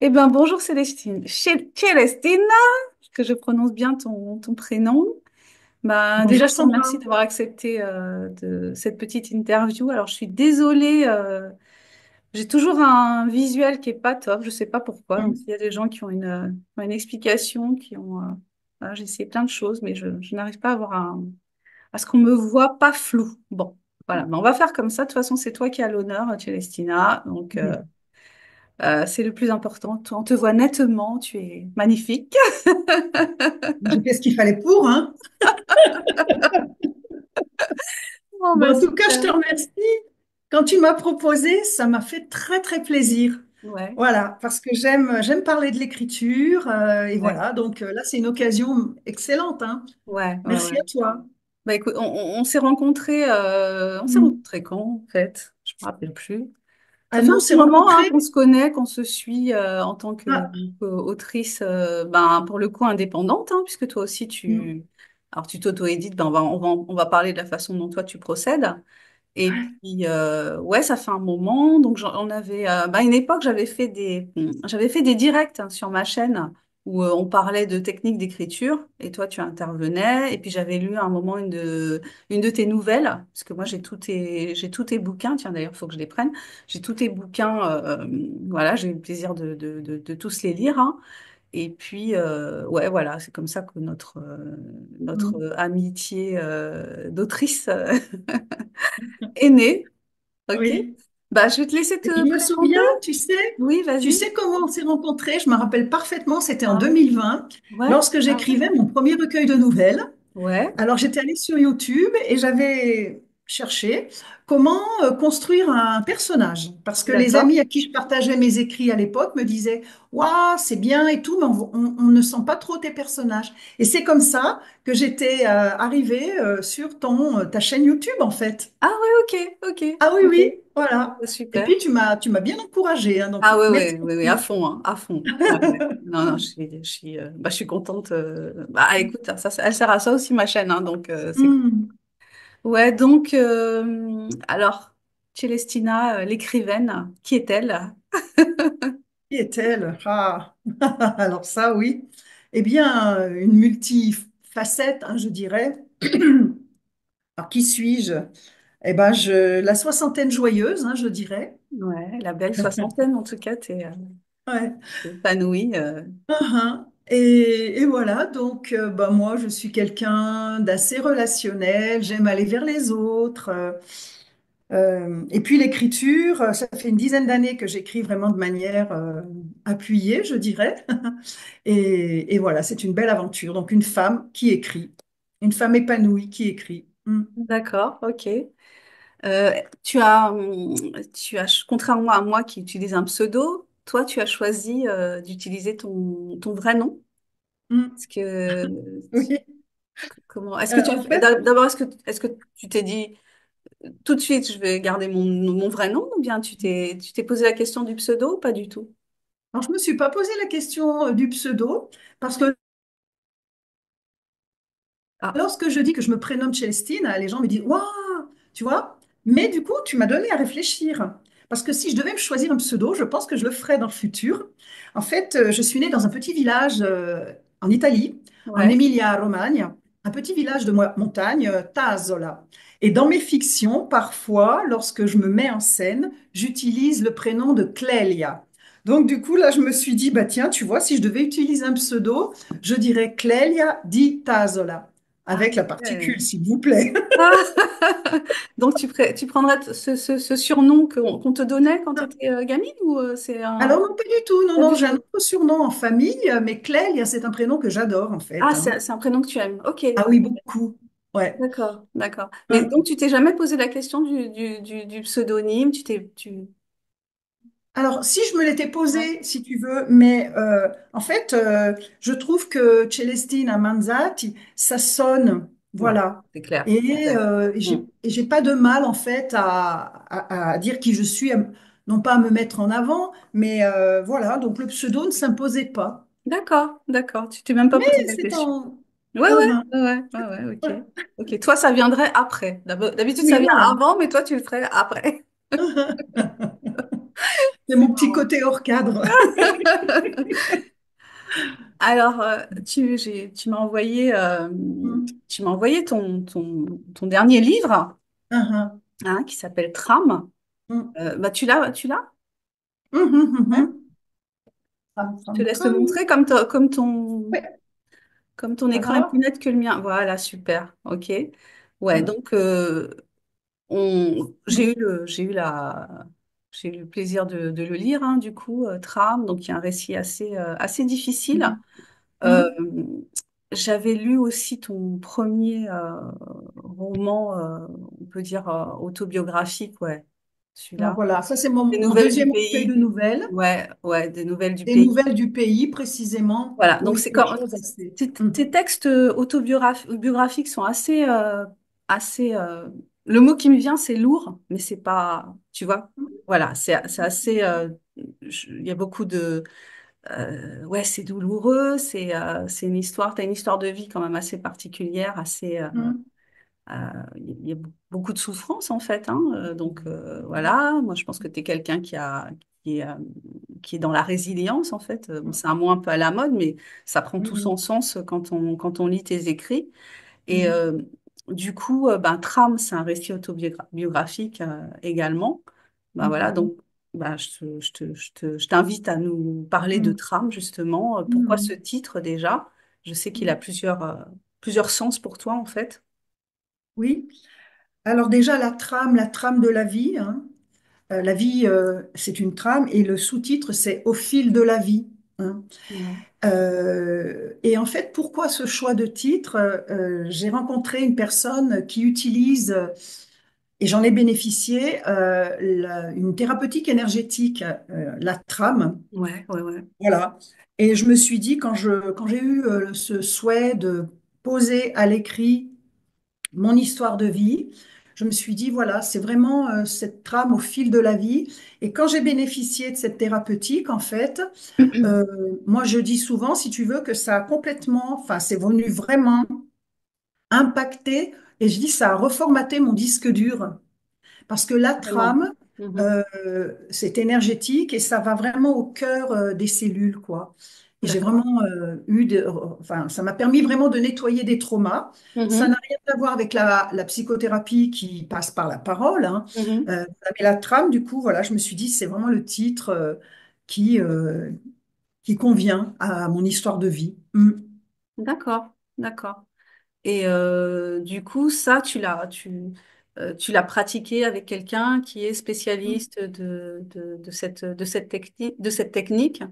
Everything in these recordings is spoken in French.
Eh ben, bonjour Célestine. Célestina, que je prononce bien ton prénom. Ben, déjà, Bonjour je te remercie Sandra. d'avoir accepté de cette petite interview. Alors, je suis désolée, j'ai toujours un visuel qui est pas top. Je sais pas pourquoi. Donc, Oui. s'il y a des gens qui ont une explication, voilà, j'ai essayé plein de choses, mais je n'arrive pas à à ce qu'on me voit pas flou. Bon, voilà. Mais on va faire comme ça. De toute façon, c'est toi qui as l'honneur, Célestina. Donc, c'est le plus important. On te voit nettement, tu es magnifique. J'ai fait ce qu'il fallait pour, hein. Oh, Bon, bah, en tout cas, je te super. remercie. Quand tu m'as proposé, ça m'a fait très, très plaisir. Ouais, Voilà, parce que j'aime parler de l'écriture. Et ouais, voilà, donc là, c'est une occasion excellente, hein. ouais. Merci à toi. Bah écoute, on s'est Mm. rencontrés quand, en fait? Je me rappelle plus. Ça Ah, fait nous, un on petit s'est moment hein, rencontrés. qu'on se connaît, qu'on se suit en tant Ah, qu'autrice, ben, pour le coup indépendante, hein, puisque toi aussi mm. alors tu t'auto-édites, ben, on va parler de la façon dont toi tu procèdes. Et puis, ouais, ça fait un moment. Donc, on avait, bah, à une époque, j'avais fait des directs hein, sur ma chaîne où on parlait de techniques d'écriture et toi, tu intervenais. Et puis, j'avais lu à un moment une de tes nouvelles, parce que moi, j'ai tous tes bouquins. Tiens, d'ailleurs, il faut que je les prenne. J'ai tous tes bouquins. Voilà, j'ai eu le plaisir de tous les lire, hein. Et puis, ouais, voilà, c'est comme ça que notre Mm. amitié d'autrice est née. Ok. Oui. Bah, je vais te laisser Et te je me présenter. souviens, Oui, tu vas-y. sais comment on s'est rencontrés? Je me rappelle parfaitement, c'était en Ah, 2020, ouais. lorsque Ah ouais. j'écrivais mon premier recueil de nouvelles. Ouais. Alors, j'étais allée sur YouTube et j'avais cherché comment construire un personnage. Parce que les D'accord. amis à qui je partageais mes écrits à l'époque me disaient, waouh, c'est bien et tout, mais on ne sent pas trop tes personnages. Et c'est comme ça que j'étais arrivée sur ta chaîne YouTube, en fait. Ah ouais, ok, ok, Ah oui, ok. oui, Ah, voilà. bah, Et super. puis, tu m'as bien encouragée, hein, donc Ah ouais, merci ouais, ouais, ouais, à beaucoup. fond, hein, à fond. Ouais, ouais. Non, non, bah, je suis contente. Bah, écoute, elle sert à ça aussi, ma chaîne, hein, donc c'est cool. Hmm, Ouais, donc, alors, Célestina, l'écrivaine, qui est-elle? qui est-elle? Ah, alors ça, oui. Eh bien, une multifacette, hein, je dirais. Alors, qui suis-je? Eh ben, la soixantaine joyeuse, hein, je dirais. Ouais, la belle soixantaine, en tout cas, Ouais. t'es épanouie. Uhum. Et voilà, donc bah, moi, je suis quelqu'un d'assez relationnel, j'aime aller vers les autres. Et puis l'écriture, ça fait une dizaine d'années que j'écris vraiment de manière appuyée, je dirais. Et voilà, c'est une belle aventure. Donc une femme qui écrit, une femme épanouie qui écrit. Mm. D'accord, ok. Euh, contrairement à moi qui utilise un pseudo, toi, tu as choisi d'utiliser ton vrai nom. Mm. Est-ce que, Oui. est-ce que tu as En fait, fait, d'abord, est-ce que tu t'es dit tout de suite, je vais garder mon vrai nom, ou bien tu t'es posé la question du pseudo ou pas du tout? alors je me suis pas posé la question du pseudo parce que Ah, lorsque je dis que je me prénomme Célestine, les gens me disent waouh, tu vois. Mais du coup, tu m'as donné à réfléchir. Parce que si je devais me choisir un pseudo, je pense que je le ferais dans le futur. En fait, je suis née dans un petit village en Italie, en ouais. Emilia-Romagne, un petit village de montagne, Tasola. Et dans mes fictions, parfois, lorsque je me mets en scène, j'utilise le prénom de Clélia. Donc, du coup, là, je me suis dit, bah tiens, tu vois, si je devais utiliser un pseudo, je dirais Clélia di Tasola Ah, avec la ouais. particule, s'il vous plaît. Ah. Donc, tu prendrais ce surnom qu'on te donnait quand tu étais gamine ou c'est Alors un... non, pas du tout. Non, Pas non, du j'ai un tout. autre surnom en famille, mais Clélia, c'est un prénom que j'adore en fait, Ah, hein. c'est un prénom que tu aimes. Ok. Ah oui, beaucoup. Ouais. D'accord, d'accord. Mais Hein. donc, tu t'es jamais posé la question du pseudonyme, Alors, si je me l'étais Ouais, posé, si tu veux, mais en fait, je trouve que Celestina Manzati, ça sonne, ouais, voilà. c'est clair, c'est Et clair. Hmm. j'ai pas de mal en fait à dire qui je suis, non pas à me mettre en avant, mais voilà. Donc le pseudo ne s'imposait pas. D'accord, d'accord. Tu t'es même pas Mais posé la c'est question. en... Ouais, ouais, Uhum. ok. Ok, toi, ça viendrait après. D'habitude, ça Oui, vient voilà. avant, mais toi, tu le ferais après. C'est C'est mon petit marrant. côté hors cadre. Alors, tu m'as envoyé, Mm, ton dernier livre, mhm, hein, qui s'appelle Tram. mm, Bah, tu l'as? mhm, Ouais. mhm. Je te laisse le Tram. montrer Ouais, comme ton écran est plus voilà. net que le mien. Voilà, super. OK. Ouais, Mm, donc mm, j'ai eu le plaisir de le lire, hein, du coup, Tram. Donc, il y a un récit assez difficile. Euh, mm. J'avais lu aussi ton premier roman, on peut dire autobiographique, ouais, Ah, celui-là. voilà, ça c'est Des mon nouvelles du deuxième recueil de pays. nouvelles. Ouais, ouais, des nouvelles du Des pays. nouvelles du pays, précisément. Voilà, donc Oui, c'est des comme choses assez. tes textes autobiographiques sont assez. Le mot qui me vient, c'est lourd, mais c'est pas, tu vois. Voilà, c'est assez. Il y a beaucoup de, ouais, c'est douloureux. C'est une histoire. T'as une histoire de vie quand même assez particulière, assez. Mm, Il y a beaucoup de souffrance en fait, hein. Donc voilà, moi je pense que tu es quelqu'un qui est, euh, qui est dans la résilience en fait. Bon, mm, c'est un mot un peu à la mode, mais ça prend tout son mm, sens quand on lit tes écrits. Et mm, du coup, ben, Tram, c'est un récit autobiographique également. Ben, voilà, mm, donc ben, je t'invite à nous parler de mm, Tram justement. Pourquoi ce mm, titre déjà? Je sais qu'il a mm. plusieurs sens pour toi en fait. Oui. Alors déjà, la trame de la vie, hein. La vie, c'est une trame et le sous-titre, c'est Au fil de la vie, hein. Ouais. Et en fait, pourquoi ce choix de titre? J'ai rencontré une personne qui utilise, et j'en ai bénéficié, une thérapeutique énergétique, la trame. Ouais, ouais, ouais. Voilà. Et je me suis dit, quand j'ai eu ce souhait de poser à l'écrit mon histoire de vie, je me suis dit, voilà, c'est vraiment cette trame au fil de la vie. Et quand j'ai bénéficié de cette thérapeutique, en fait, euh, moi, je dis souvent, si tu veux, que ça a complètement, enfin, c'est venu vraiment impacter, et je dis, ça a reformaté mon disque dur. Parce que la Vraiment. trame, Mhm. c'est énergétique et ça va vraiment au cœur des cellules, quoi. Et j'ai D'accord. vraiment enfin, ça m'a permis vraiment de nettoyer des traumas. Ça n'a Mhm. rien à voir avec la psychothérapie qui passe par la parole, hein. Mhm. Mais la trame, du coup, voilà, je me suis dit, c'est vraiment le titre qui, euh, qui convient à mon histoire de vie. Mm. D'accord, d'accord. Et du coup, ça, tu l'as pratiqué avec quelqu'un qui est spécialiste de cette technique.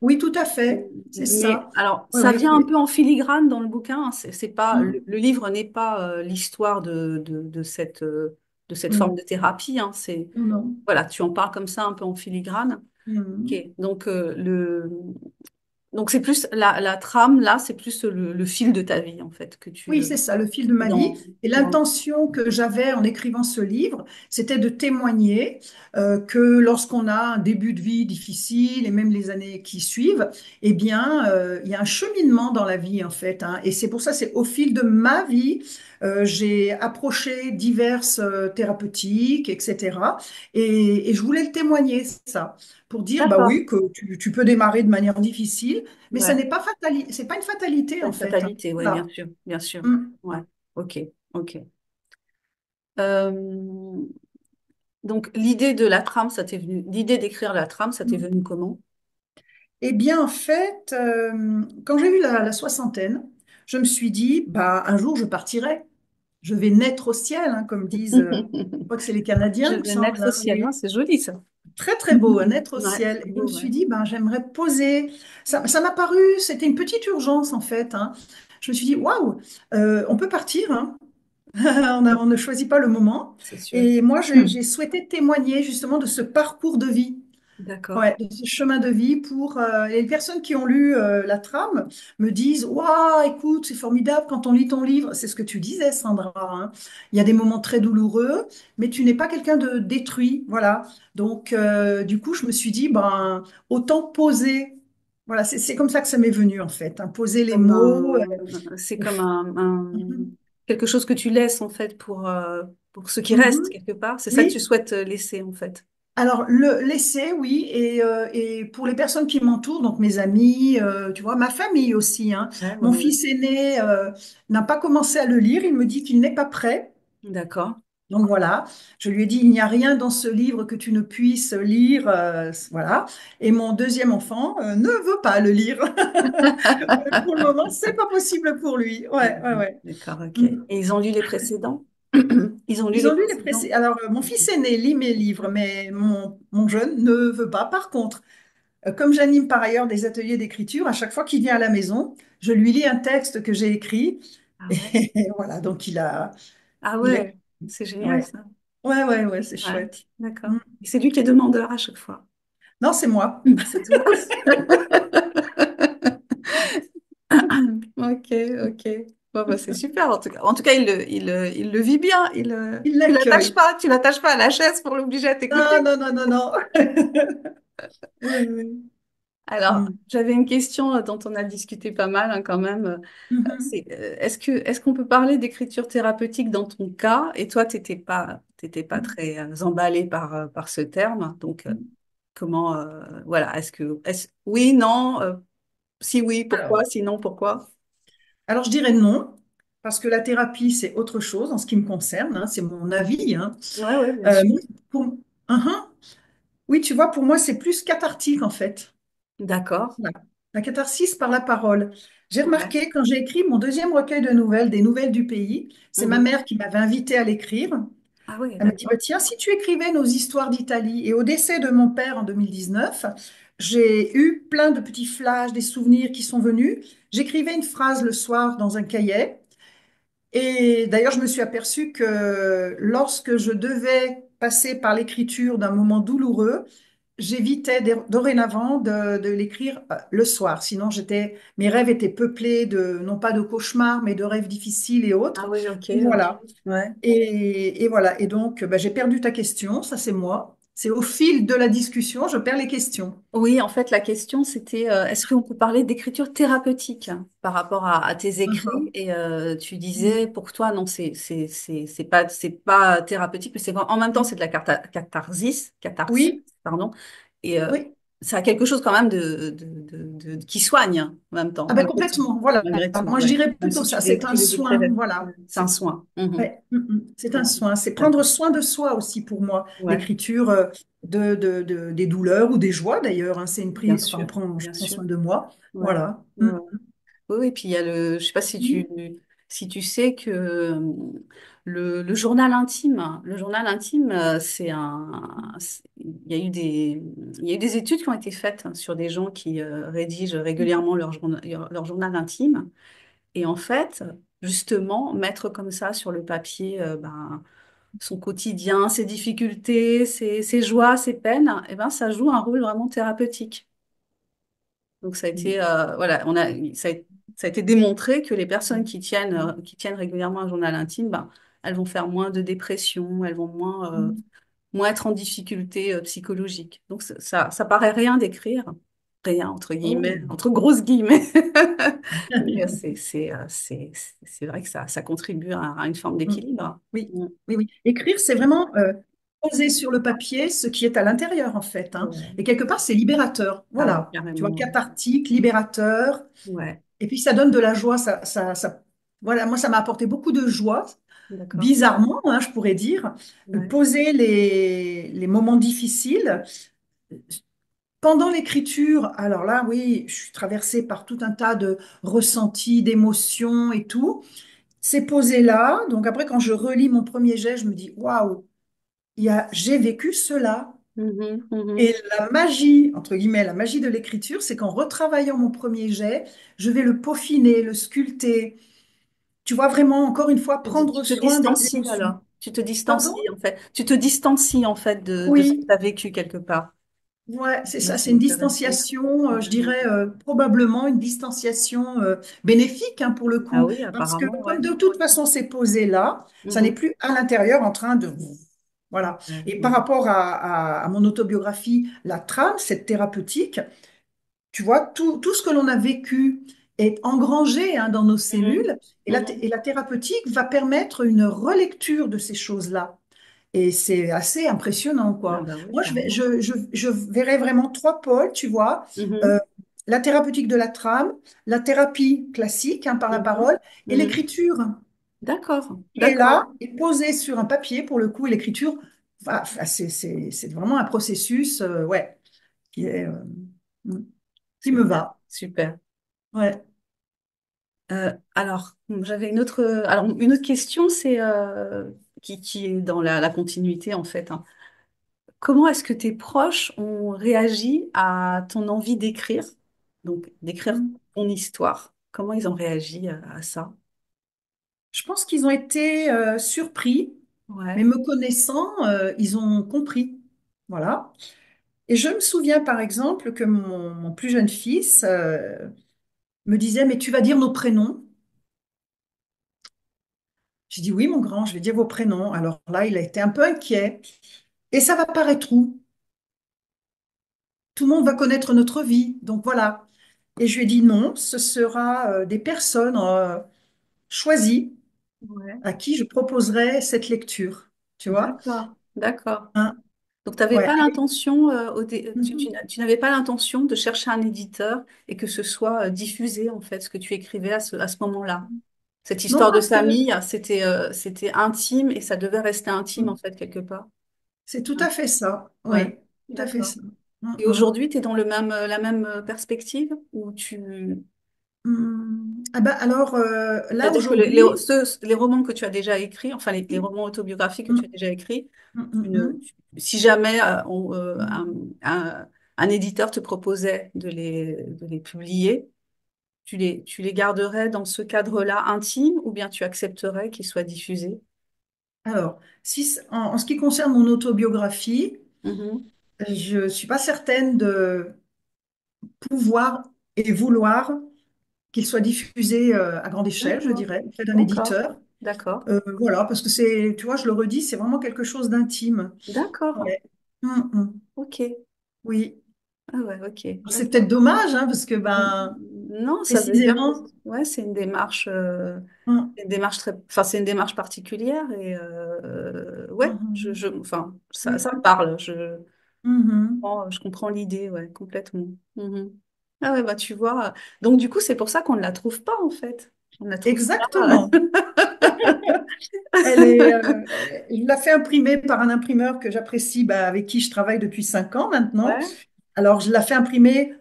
Oui, tout à fait, c'est Mais ça. alors, Oui, ça vient un oui. peu en filigrane dans le bouquin, hein. C'est pas, Mm, le livre n'est pas l'histoire de cette forme mm. de thérapie, hein. Non, non. Voilà, tu en parles comme ça un peu en filigrane. Ok, Mm. donc c'est plus la trame, là, c'est plus le fil de ta vie, en fait, que Oui, c'est ça, le fil de ma vie. Et dans... l'intention que j'avais en écrivant ce livre, c'était de témoigner que lorsqu'on a un début de vie difficile et même les années qui suivent, eh bien, il y a un cheminement dans la vie, en fait, hein. Et c'est pour ça, c'est au fil de ma vie, j'ai approché diverses thérapeutiques, etc. Et je voulais le témoigner, ça, pour dire, bah D'accord, oui, que tu peux démarrer de manière difficile, mais ça ouais. n'est pas c'est pas une fatalité, Pas en une fait, hein. fatalité, oui, bien Voilà. sûr, bien sûr. Mm. Ouais, ok, ok. Euh, donc l'idée d'écrire la trame, ça t'est Mm. venu comment? Eh bien, en fait, quand j'ai eu la soixantaine, je me suis dit, bah, un jour, je partirai. Je vais naître au ciel, hein, comme disent, je crois que c'est les Je Canadiens qui vais sont naître au ciel, hein, arrivés. c'est joli ça. Très, très beau, hein, naître au Ouais, ciel. c'est Et je me beau, ouais. suis dit, ben, j'aimerais poser. Ça m'a paru, c'était une petite urgence, en fait, hein. Je me suis dit, waouh, on peut partir, hein. On ne choisit pas le moment. C'est sûr. Et moi, Hmm. j'ai souhaité témoigner justement de ce parcours de vie. D'accord. Ouais, de ce chemin de vie pour et les personnes qui ont lu la trame me disent, waouh, écoute, c'est formidable quand on lit ton livre. C'est ce que tu disais, Sandra, hein. Il y a des moments très douloureux, mais tu n'es pas quelqu'un de détruit, voilà. Donc du coup, je me suis dit, ben autant poser. Voilà, c'est comme ça que ça m'est venu en fait, hein, poser les mots. C'est Au comme f- Mhm. quelque chose que tu laisses en fait pour ce qui reste Mhm. quelque part. C'est ça que tu Oui, souhaites laisser en fait. Alors, le laisser, oui, et pour les personnes qui m'entourent, donc mes amis, tu vois, ma famille aussi, hein. Ouais, ouais, Mon ouais. fils aîné n'a pas commencé à le lire, il me dit qu'il n'est pas prêt. D'accord. Donc voilà, je lui ai dit, il n'y a rien dans ce livre que tu ne puisses lire, voilà. Et mon deuxième enfant ne veut pas le lire. Pour le moment, c'est pas possible pour lui. Ouais, ouais, Mhm. ouais. D'accord, ok. Et Mm. ils ont lu les précédents? Ils ont lu Ils les ont lu les précédents? précédents. Alors, mon fils aîné lit mes livres, mais mon jeune ne veut pas. Par contre, comme j'anime par ailleurs des ateliers d'écriture, à chaque fois qu'il vient à la maison, je lui lis un texte que j'ai écrit. Ah ouais. Et voilà, donc Ah il a, ouais, c'est génial ouais, ça. ouais, ouais, ouais, c'est Ouais, chouette. d'accord. Mm. Et c'est lui qui est demandeur à chaque fois. Non, c'est moi. C'est toi. Ok, ok. Bon, bah, c'est super. En tout cas, il le vit bien. Il L'attaches l'accueille. pas, tu l'attaches pas à la chaise pour l'obliger à Non, t'écouter. non, non, non, non. Ouais, ouais. Alors, Mm. j'avais une question dont on a discuté pas mal hein, quand même. Mhm. Est-ce qu'on peut parler d'écriture thérapeutique dans ton cas? Et toi, t'étais pas Mhm. très emballé par ce terme. Donc, comment, voilà, oui, non, si oui, pourquoi? Alors, Sinon, pourquoi? alors, je dirais non, parce que la thérapie, c'est autre chose en ce qui me concerne, hein, c'est mon avis, hein. Ouais, ouais, bien sûr. Moi, pour- Mhm. Oui, tu vois, pour moi, c'est plus cathartique en fait. D'accord. Voilà. La catharsis par la parole. J'ai Ouais. remarqué quand j'ai écrit mon deuxième recueil de nouvelles, des nouvelles du pays, c'est ma Mhm. mère qui m'avait invité à l'écrire. Ah oui, Elle m'a dit, bah, d'accord. tiens, si tu écrivais nos histoires d'Italie. Et au décès de mon père en 2019, j'ai eu plein de petits flashs, des souvenirs qui sont venus. J'écrivais une phrase le soir dans un cahier. Et d'ailleurs, je me suis aperçue que lorsque je devais passer par l'écriture d'un moment douloureux, j'évitais dorénavant de l'écrire le soir. Sinon, mes rêves étaient peuplés non pas de cauchemars, mais de rêves difficiles et Ah autres. oui, ok, ok. Voilà. Ouais. Et voilà. Et donc, bah, j'ai perdu ta question. Ça, c'est moi. C'est au fil de la discussion, je perds les questions. Oui, en fait, la question, c'était est-ce qu'on peut parler d'écriture thérapeutique hein, par rapport à tes écrits? Mhm. Et tu disais, pour toi, non, c'est pas thérapeutique, mais en même temps, c'est de la catharsis, Oui, pardon. Et oui. ça a quelque chose quand même qui soigne hein, en même temps, Ah ben complètement. Voilà. malgré tout, Moi, je ouais. dirais Même plutôt si ça. C'est un tu le soin. décrivais, Voilà. c'est un soin. Mhm. Ouais, c'est un Ok. soin. C'est prendre soin de soi aussi pour moi. Ouais, L'écriture des douleurs ou des joies d'ailleurs, hein. C'est une bien prise. Enfin, sûr, je bien prends sûr. soin de moi. Ouais. Voilà. Ouais. Oui, oui, puis il y a je sais pas Mhm. si tu sais que le journal intime, il y a eu il y a eu des études qui ont été faites hein, sur des gens qui rédigent régulièrement leur journal intime. Et en fait, justement, mettre comme ça sur le papier, son quotidien, ses difficultés, ses joies, ses peines, eh ben, ça joue un rôle vraiment thérapeutique. Donc ça a été voilà, ça a été démontré que les personnes qui tiennent régulièrement un journal intime, ben, elles vont faire moins de dépression, elles vont moins être en difficulté psychologique. Donc ça paraît rien d'écrire, rien entre Oh. guillemets, entre grosses guillemets. Mais c'est vrai que ça contribue à une forme Mm. d'équilibre. Oui, Mm. oui, oui. Écrire, c'est vraiment poser sur le papier ce qui est à l'intérieur, en fait, hein. Ouais. Et quelque part, c'est libérateur. Ah oui, Voilà. Tu vois, carrément. cathartique, libérateur. Ouais, Et puis, ça donne de la joie. Voilà, moi, ça m'a apporté beaucoup de joie. d'accord. Bizarrement, hein, je pourrais dire, Ouais. poser les moments difficiles. Pendant l'écriture, alors là, oui, je suis traversée par tout un tas de ressentis, d'émotions et tout. C'est posé là. Donc après, quand je relis mon premier jet, je me dis, waouh, j'ai vécu cela. Mhm, Et mhm. la magie, entre guillemets, la magie de l'écriture, c'est qu'en retravaillant mon premier jet, je vais le peaufiner, le sculpter. Tu vois, vraiment, encore une fois, prendre Tu te soin des distancies émotions. alors. Tu te distancies Pardon? en fait. Tu te distancies en fait de ce que tu Oui, as vécu quelque part. ouais, c'est Ouais, ça, c'est c'est une intéressant. distanciation, je Mhm. dirais probablement une distanciation bénéfique hein, pour le Ah coup, oui, parce que apparemment, ouais. comme de toute façon c'est posé là, ça n'est Mhm. plus à l'intérieur en train de... Voilà. Ouais, Et par ouais. rapport à mon autobiographie, la trame, cette thérapeutique, tu vois, tout ce que l'on a vécu est engrangé hein, dans nos Mhm. cellules, et Mhm. la thérapeutique va permettre une relecture de ces choses-là. Et c'est assez impressionnant, Ah quoi. bah oui, Moi, carrément. je verrais vraiment trois pôles, tu vois. Euh, Mhm, la thérapeutique de la trame, la thérapie classique, hein, par la mhm, parole, et mhm. l'écriture. D'accord, Qui est d'accord. là, et posée sur un papier, pour le coup, et l'écriture, c'est vraiment un processus, ouais, qui est, mm, qui me Super, va. super. Ouais. Alors, j'avais une autre question, c'est qui est dans la continuité en fait, hein. Comment est-ce que tes proches ont réagi à ton envie d'écrire, donc d'écrire Mm. ton histoire? Comment ils ont réagi à ça? Je pense qu'ils ont été surpris, mais Ouais, me connaissant, ils ont compris. Voilà. Et je me souviens, par exemple, que mon plus jeune fils me disait, mais tu vas dire nos prénoms? J'ai dit, oui, mon grand, je vais dire vos prénoms. Alors là, il a été un peu inquiet. Et ça va paraître où? Tout le monde va connaître notre vie. Donc voilà. Et je lui ai dit non, ce sera des personnes choisies ouais. à qui je proposerai cette lecture. Tu vois? D'accord, d'accord. Hein. Donc, tu n'avais Ouais. pas l'intention, Mhm. tu n'avais pas l'intention de chercher un éditeur et que ce soit diffusé, en fait, ce que tu écrivais à ce moment-là. Cette Non, histoire de parce que famille, c'était intime et ça devait rester intime, en fait, quelque part. c'est tout Ouais, à fait ça. ouais, Oui, tout à fait d'accord. ça. Et aujourd'hui, tu es dans la même perspective où tu... Ah ben alors là C'est-à-dire que aujourd'hui, les romans que tu as déjà écrits, enfin les romans autobiographiques que tu as hum, déjà écrits, hum, hum. si jamais un, un éditeur te proposait de les publier, tu les garderais dans ce cadre-là intime ou bien tu accepterais qu'ils soient diffusés? Alors, en ce qui concerne mon autobiographie, Mhm. je ne suis pas certaine de pouvoir et vouloir qu'il soit diffusé à grande échelle, je D'accord, dirais, auprès d'un d'accord, éditeur. d'accord, Voilà, parce que c'est, tu vois, je le redis, c'est vraiment quelque chose d'intime. d'accord, Ouais. ok. Oui. Ah ouais, ok, C'est peut-être d'accord. dommage, hein, parce que, ben, Non, ça veut dire que précisément, ouais, hum, c'est une démarche enfin, c'est une démarche particulière et ouais, hum, enfin, ça oui, me parle. hum. Je comprends l'idée, ouais, complètement. Mhm. Ah ouais, bah tu vois. Donc du coup, c'est pour ça qu'on ne la trouve pas en fait. On ne la trouve pas. Exactement. Je la fais imprimer par un imprimeur que j'apprécie, bah, avec qui je travaille depuis 5 ans maintenant. Ouais, Alors, je la fais imprimer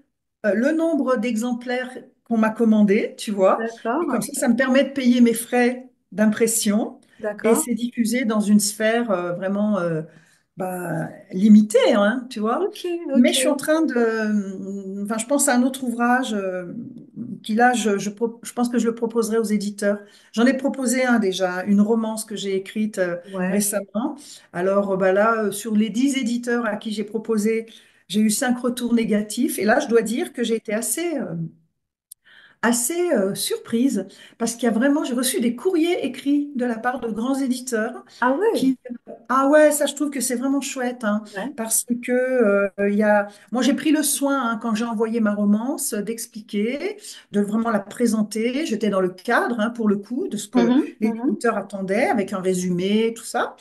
le nombre d'exemplaires qu'on m'a commandé, tu vois. Et comme d'accord, ça me permet de payer mes frais d'impression et d'accord. c'est diffusé dans une sphère vraiment bah, limitée, hein, tu vois. Ok, Mais ok. je suis en train enfin, je pense à un autre ouvrage qui là, je pense que je le proposerai aux éditeurs. J'en ai proposé un déjà, une romance que j'ai écrite Ouais. récemment. Alors bah là, sur les 10 éditeurs à qui j'ai proposé, j'ai eu 5 retours négatifs. Et là, je dois dire que j'ai été assez surprise parce qu'il y a vraiment, j'ai reçu des courriers écrits de la part de grands éditeurs Ah ouais, qui, ah ouais, ça je trouve que c'est vraiment chouette, hein, ouais. parce que moi j'ai pris le soin, hein, quand j'ai envoyé ma romance d'expliquer, de vraiment la présenter. J'étais dans le cadre, hein, pour le coup, de ce que Mhm, mhm. l'éditeur attendait avec un résumé, tout ça.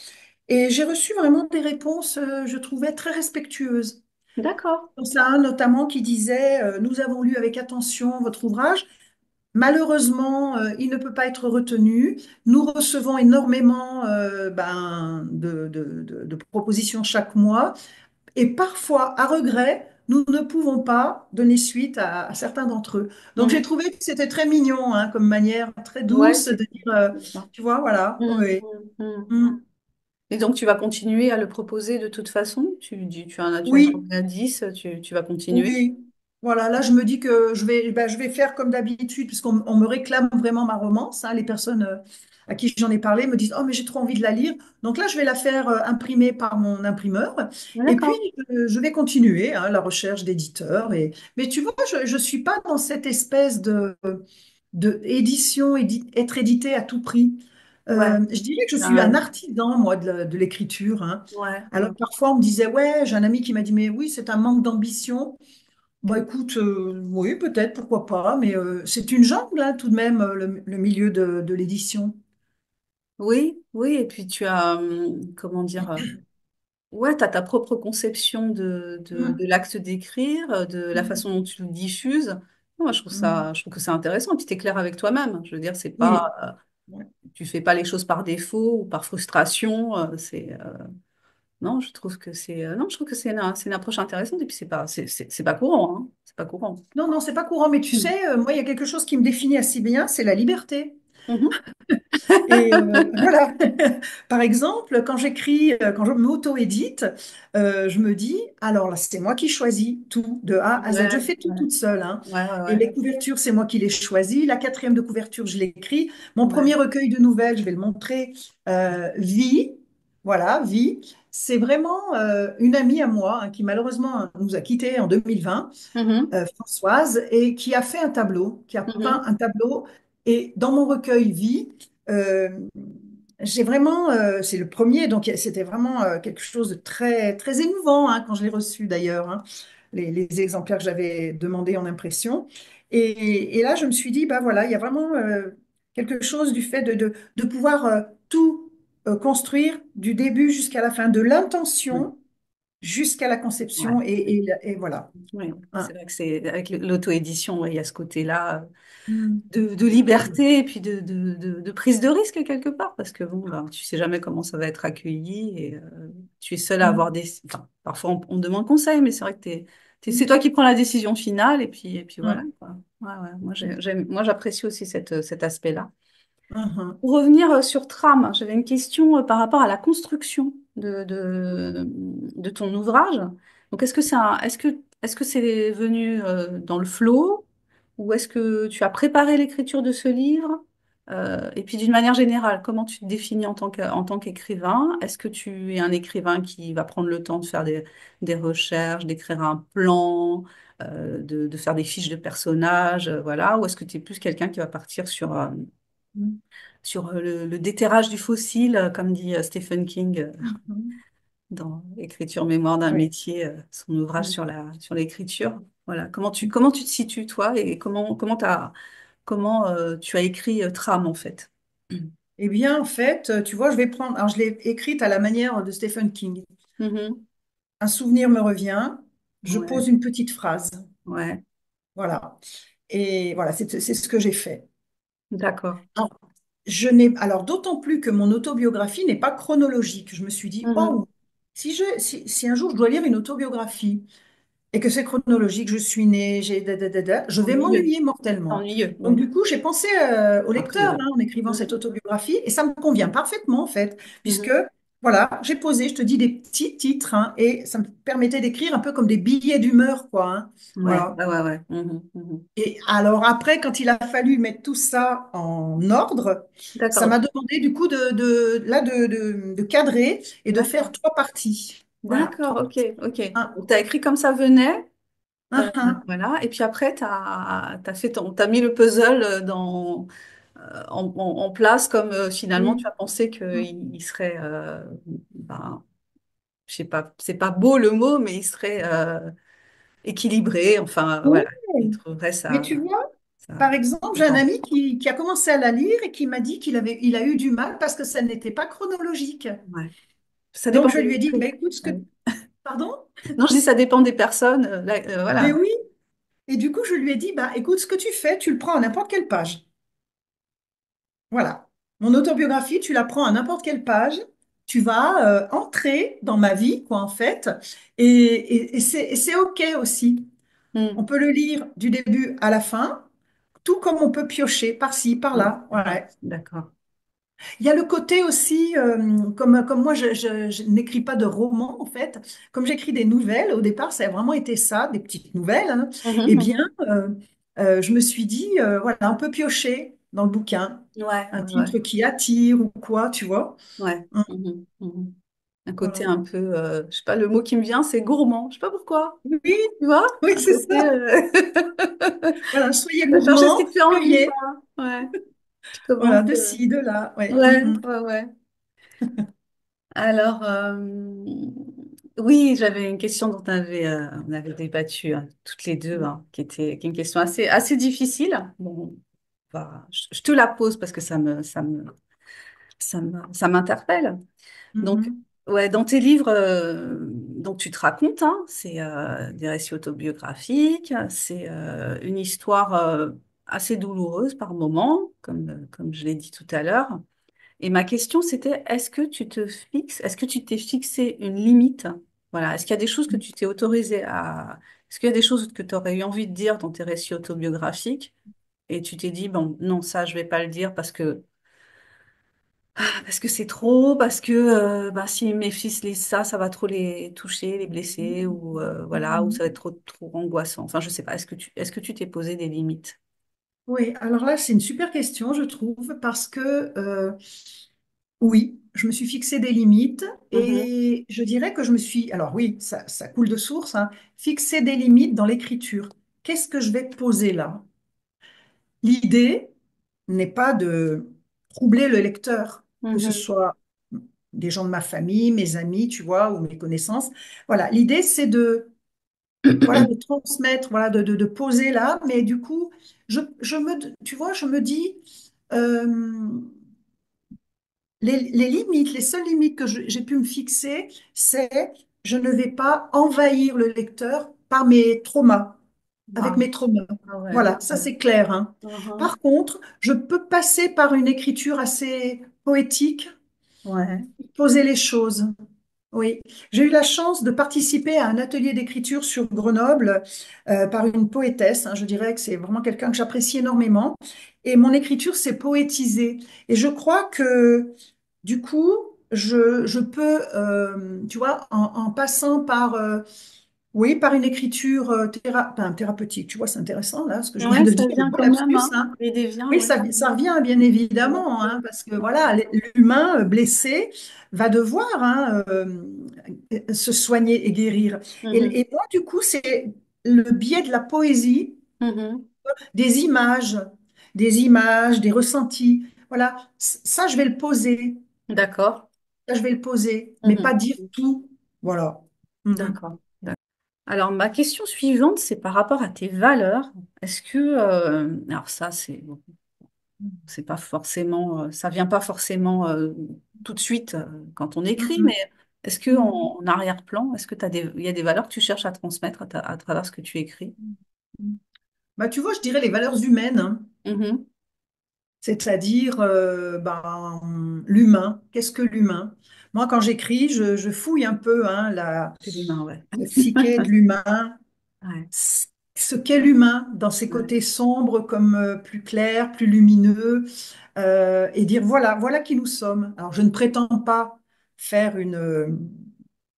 Et j'ai reçu vraiment des réponses, je trouvais très respectueuses. D'accord. Dans ça, un notamment qui disait, nous avons lu avec attention votre ouvrage. Malheureusement, il ne peut pas être retenu. Nous recevons énormément de propositions chaque mois et parfois, à regret, nous ne pouvons pas donner suite à certains d'entre eux. Donc, j'ai Mhm. trouvé que c'était très mignon, hein, comme manière très Ouais, douce de dire, c'est ça. tu vois, voilà, Mhm, oui. mhm, mhm, Mm. mhm. Et donc, tu vas continuer à le proposer de toute façon? Tu en as Oui, trouvé à 10, tu vas continuer? oui, voilà, là je me dis que je vais faire comme d'habitude, puisqu'on me réclame vraiment ma romance, hein. Les personnes à qui j'en ai parlé me disent, oh mais j'ai trop envie de la lire. Donc là je vais la faire imprimer par mon imprimeur. Et puis D'accord. je vais continuer, hein, la recherche d'éditeurs. Mais tu vois, je ne suis pas dans cette espèce de édition, être édité à tout prix. Ouais. Je dirais que je suis un Ouais. artisan, moi, de l'écriture, hein. Ouais. Alors parfois on me disait, ouais, j'ai un ami qui m'a dit, mais oui, c'est un manque d'ambition. Bah écoute, oui, peut-être, pourquoi pas, mais c'est une jungle, hein, tout de même, le milieu de l'édition. Oui, oui, et puis tu as, comment dire, ouais, tu as ta propre conception de Mm, l'acte d'écrire, de la mm, façon dont tu le diffuses. Moi, mm. je trouve que c'est intéressant. Et puis, t'es clair avec toi-même. Je veux dire, c'est pas, Oui. Ouais. tu fais pas les choses par défaut ou par frustration. Non, je trouve que non, je trouve que c'est une approche intéressante. Et puis, c'est pas courant, hein. C'est pas courant. Non, non, c'est pas courant, mais tu Mm. sais, moi, il y a quelque chose qui me définit assez bien, c'est la liberté. Mhm. Et voilà. Par exemple, quand j'écris, quand je m'auto-édite, je me dis, alors là, c'est moi qui choisis tout, de A à Z. Je Ouais, fais tout ouais, toute seule, hein. ouais, ouais, Et ouais. les couvertures, c'est moi qui les choisis. La quatrième de couverture, je l'écris. Mon Ouais. premier recueil de nouvelles, je vais le montrer, Vie. Voilà, Vie. C'est vraiment une amie à moi hein, qui malheureusement nous a quittés en 2020, Mhm. Françoise, et qui a fait un tableau, qui a peint Mhm. un tableau. Et dans mon recueil Vie, euh, j'ai vraiment, c'est le premier, donc c'était vraiment quelque chose de très, très émouvant hein, quand je l'ai reçu d'ailleurs, hein, les exemplaires que j'avais demandés en impression. Et là, je me suis dit, bah voilà, il y a vraiment quelque chose du fait de pouvoir tout construire du début jusqu'à la fin, de Ouais. l'intention jusqu'à la Ouais. conception, et voilà. Oui, Hein. c'est vrai que c'est avec l'auto-édition, ouais, il y a ce côté-là Mm. de liberté et puis de prise de risque quelque part, parce que bon, ben, tu sais jamais comment ça va être accueilli et tu es seul à avoir Mm. des. Enfin, parfois on demande conseil, mais c'est vrai que c'est Mm. toi qui prends la décision finale et puis voilà, Mm. quoi. Ouais, ouais, moi j'apprécie aussi cet aspect-là. Mhm. Pour revenir sur Tram, j'avais une question par rapport à la construction de ton ouvrage. Donc, est-ce que c'est venu dans le flow ou est-ce que tu as préparé l'écriture de ce livre? Et puis, d'une manière générale, comment tu te définis en tant qu'écrivain? Est-ce que tu es un écrivain qui va prendre le temps de faire des recherches, d'écrire un plan, de faire des fiches de personnages, voilà, ou est-ce que tu es plus quelqu'un qui va partir Mm. sur le déterrage du fossile, comme dit Stephen King Mhm. dans Écriture, mémoire d'un Oui. métier, son ouvrage Mm. sur l'écriture. Voilà. Comment tu te situes, toi, et comment tu as écrit Trame, en fait? Eh bien, en fait, tu vois, je vais prendre. Alors, je l'ai écrite à la manière de Stephen King. Mhm. Un souvenir me revient, je Ouais, pose une petite phrase. ouais, Voilà. Et voilà, c'est ce que j'ai fait. d'accord. Alors, alors d'autant plus que mon autobiographie n'est pas chronologique. Je me suis dit, Mhm. oh, si un jour je dois lire une autobiographie et que c'est chronologique, je suis née, j'ai je vais Ennuyeux, m'ennuyer mortellement. ennuyeux, Donc oui. du coup, j'ai pensé au A lecteur priori. hein, en écrivant cette Mhm. autobiographie et ça me convient parfaitement en fait, puisque Mhm. voilà, j'ai posé, je te dis des petits titres hein, et ça me permettait d'écrire un peu comme des billets d'humeur, quoi. Hein. Ouais, Voilà. ouais, ouais, ouais. Mhm. Mhm. Et alors après, quand il a fallu mettre tout ça en ordre, ça D'accord, m'a demandé du coup de cadrer et de faire d'accord, trois parties. Voilà, d'accord, trois ok, parties. ok. Un, Donc, tu as écrit comme ça venait. un, un. Voilà. Et puis après, t'as mis le puzzle en place comme finalement tu Oui. as pensé qu'il serait, ben, je sais pas, c'est pas beau le mot, mais il serait équilibré. Enfin, Oui. voilà, il trouverait Mais tu vois, sa, par exemple, sa j'ai un forme. ami qui a commencé à la lire et qui m'a dit il a eu du mal parce que ça n'était pas chronologique. Ouais. Ça Donc dépend je lui ai dit, des. bah, écoute, Ouais. pardon? Non, je dis ça dépend des personnes. Là, Mais voilà. oui. Et du coup, je lui ai dit, bah, écoute, ce que tu fais, tu le prends à n'importe quelle page. Voilà. Mon autobiographie, tu la prends à n'importe quelle page. Tu vas entrer dans ma vie, quoi, en fait. Et c'est OK aussi. On Hmm. peut le lire du début à la fin, tout comme on peut piocher par-ci, Hmm. par-là. Hmm. Ouais. D'accord. Il y a le côté aussi, comme moi, je n'écris pas de romans, en fait. Comme j'écris des nouvelles, au départ, ça a vraiment été ça, des petites nouvelles. Hein. Mhm, Eh bien, mhm. euh, je me suis dit, voilà, on peut piocher dans le bouquin Ouais, un ouais, ouais. titre qui attire ou quoi, tu vois. Ouais. Hein, Mhm, mhm. Un côté voilà. un peu, je sais pas, le mot qui me vient, c'est gourmand. Je sais pas pourquoi. Oui, Tu vois? oui, Un c'est côté, ça. Voilà, soyez de chercher ce qui gourmands, te fait envie, cueillez. quoi. Ouais. Tu commences. Voilà, de ci, de là. Ouais. Ouais, ouais, ouais. Alors, oui, j'avais une question dont on avait débattu toutes les deux, hein, qui est une question assez difficile. Bon, je te la pose parce que ça me ça m'interpelle. Donc, Mhm. ouais, dans tes livres, donc tu te racontes, hein, c'est des récits autobiographiques, c'est une histoire assez douloureuse par moments, comme je l'ai dit tout à l'heure. Et ma question, c'était, est-ce que tu t'es fixé une limite? Voilà, est-ce qu'il y a des choses que tu t'es autorisé à... Est-ce qu'il y a des choses que tu aurais eu envie de dire dans tes récits autobiographiques et tu t'es dit, bon, non, ça, je vais pas le dire parce que c'est trop, parce que bah, si mes fils lisent ça, ça va trop les toucher, les blesser, ou voilà, ou ça Mhm. va être trop angoissant. Enfin, je sais pas, est-ce que tu t'es posé des limites? Oui, alors là, c'est une super question, je trouve, parce que oui, je me suis fixé des limites Mhm, et je dirais que je me suis, alors oui, ça coule de source, hein, fixé des limites dans l'écriture. Qu'est-ce que je vais poser là? L'idée n'est pas de troubler le lecteur, que ce mhm, soit des gens de ma famille, mes amis, tu vois, ou mes connaissances. Voilà, l'idée, c'est de, voilà, de transmettre, voilà, de poser là, mais du coup, tu vois, je me dis, euh, les limites, les seules limites que j'ai pu me fixer, c'est je ne vais pas envahir le lecteur par mes traumas, avec Ah, mes traumas. ah ouais. Voilà, ça Ouais. c'est clair, hein. Mhm. Par contre, je peux passer par une écriture assez poétique, Ouais. poser les choses. Oui, j'ai eu la chance de participer à un atelier d'écriture sur Grenoble par une poétesse, hein. Je dirais que c'est vraiment quelqu'un que j'apprécie énormément. Et mon écriture s'est poétisée. Et je crois que du coup, je peux, tu vois, en passant par, oui, par une écriture enfin, thérapeutique, tu vois, c'est intéressant là, ce que je viens Ouais, de ça dire, le vient beau quand même, lapsus, hein. hein. L'idée vient, Oui, ouais. ça revient bien évidemment, hein, parce que voilà, l'humain blessé va devoir, hein, se soigner et guérir. Mhm, Et moi, du coup, c'est le biais de la poésie, mhm. des images, des ressentis. Voilà, ça, je vais le poser. D'accord. Ça, je vais le poser, mais pas Mhm. dire tout. Voilà. Mhm. D'accord. Alors, ma question suivante, c'est par rapport à tes valeurs. Est-ce que, alors ça, c'est pas forcément, ça vient pas forcément tout de suite quand on écrit, mais Mhm. est-ce que Mhm. en arrière-plan, est-ce que il y a des valeurs que tu cherches à transmettre à travers ce que tu écris? Mhm. Bah, tu vois, je dirais les valeurs humaines, hein. Mhm. C'est-à-dire ben, l'humain. Qu'est-ce que l'humain? Moi, quand j'écris, je fouille un peu, hein, C'est l'humain, ouais. la psyché de l'humain, Ouais. ce qu'est l'humain dans ses Ouais. côtés sombres comme plus clairs, plus lumineux, et dire voilà qui nous sommes. Alors, je ne prétends pas faire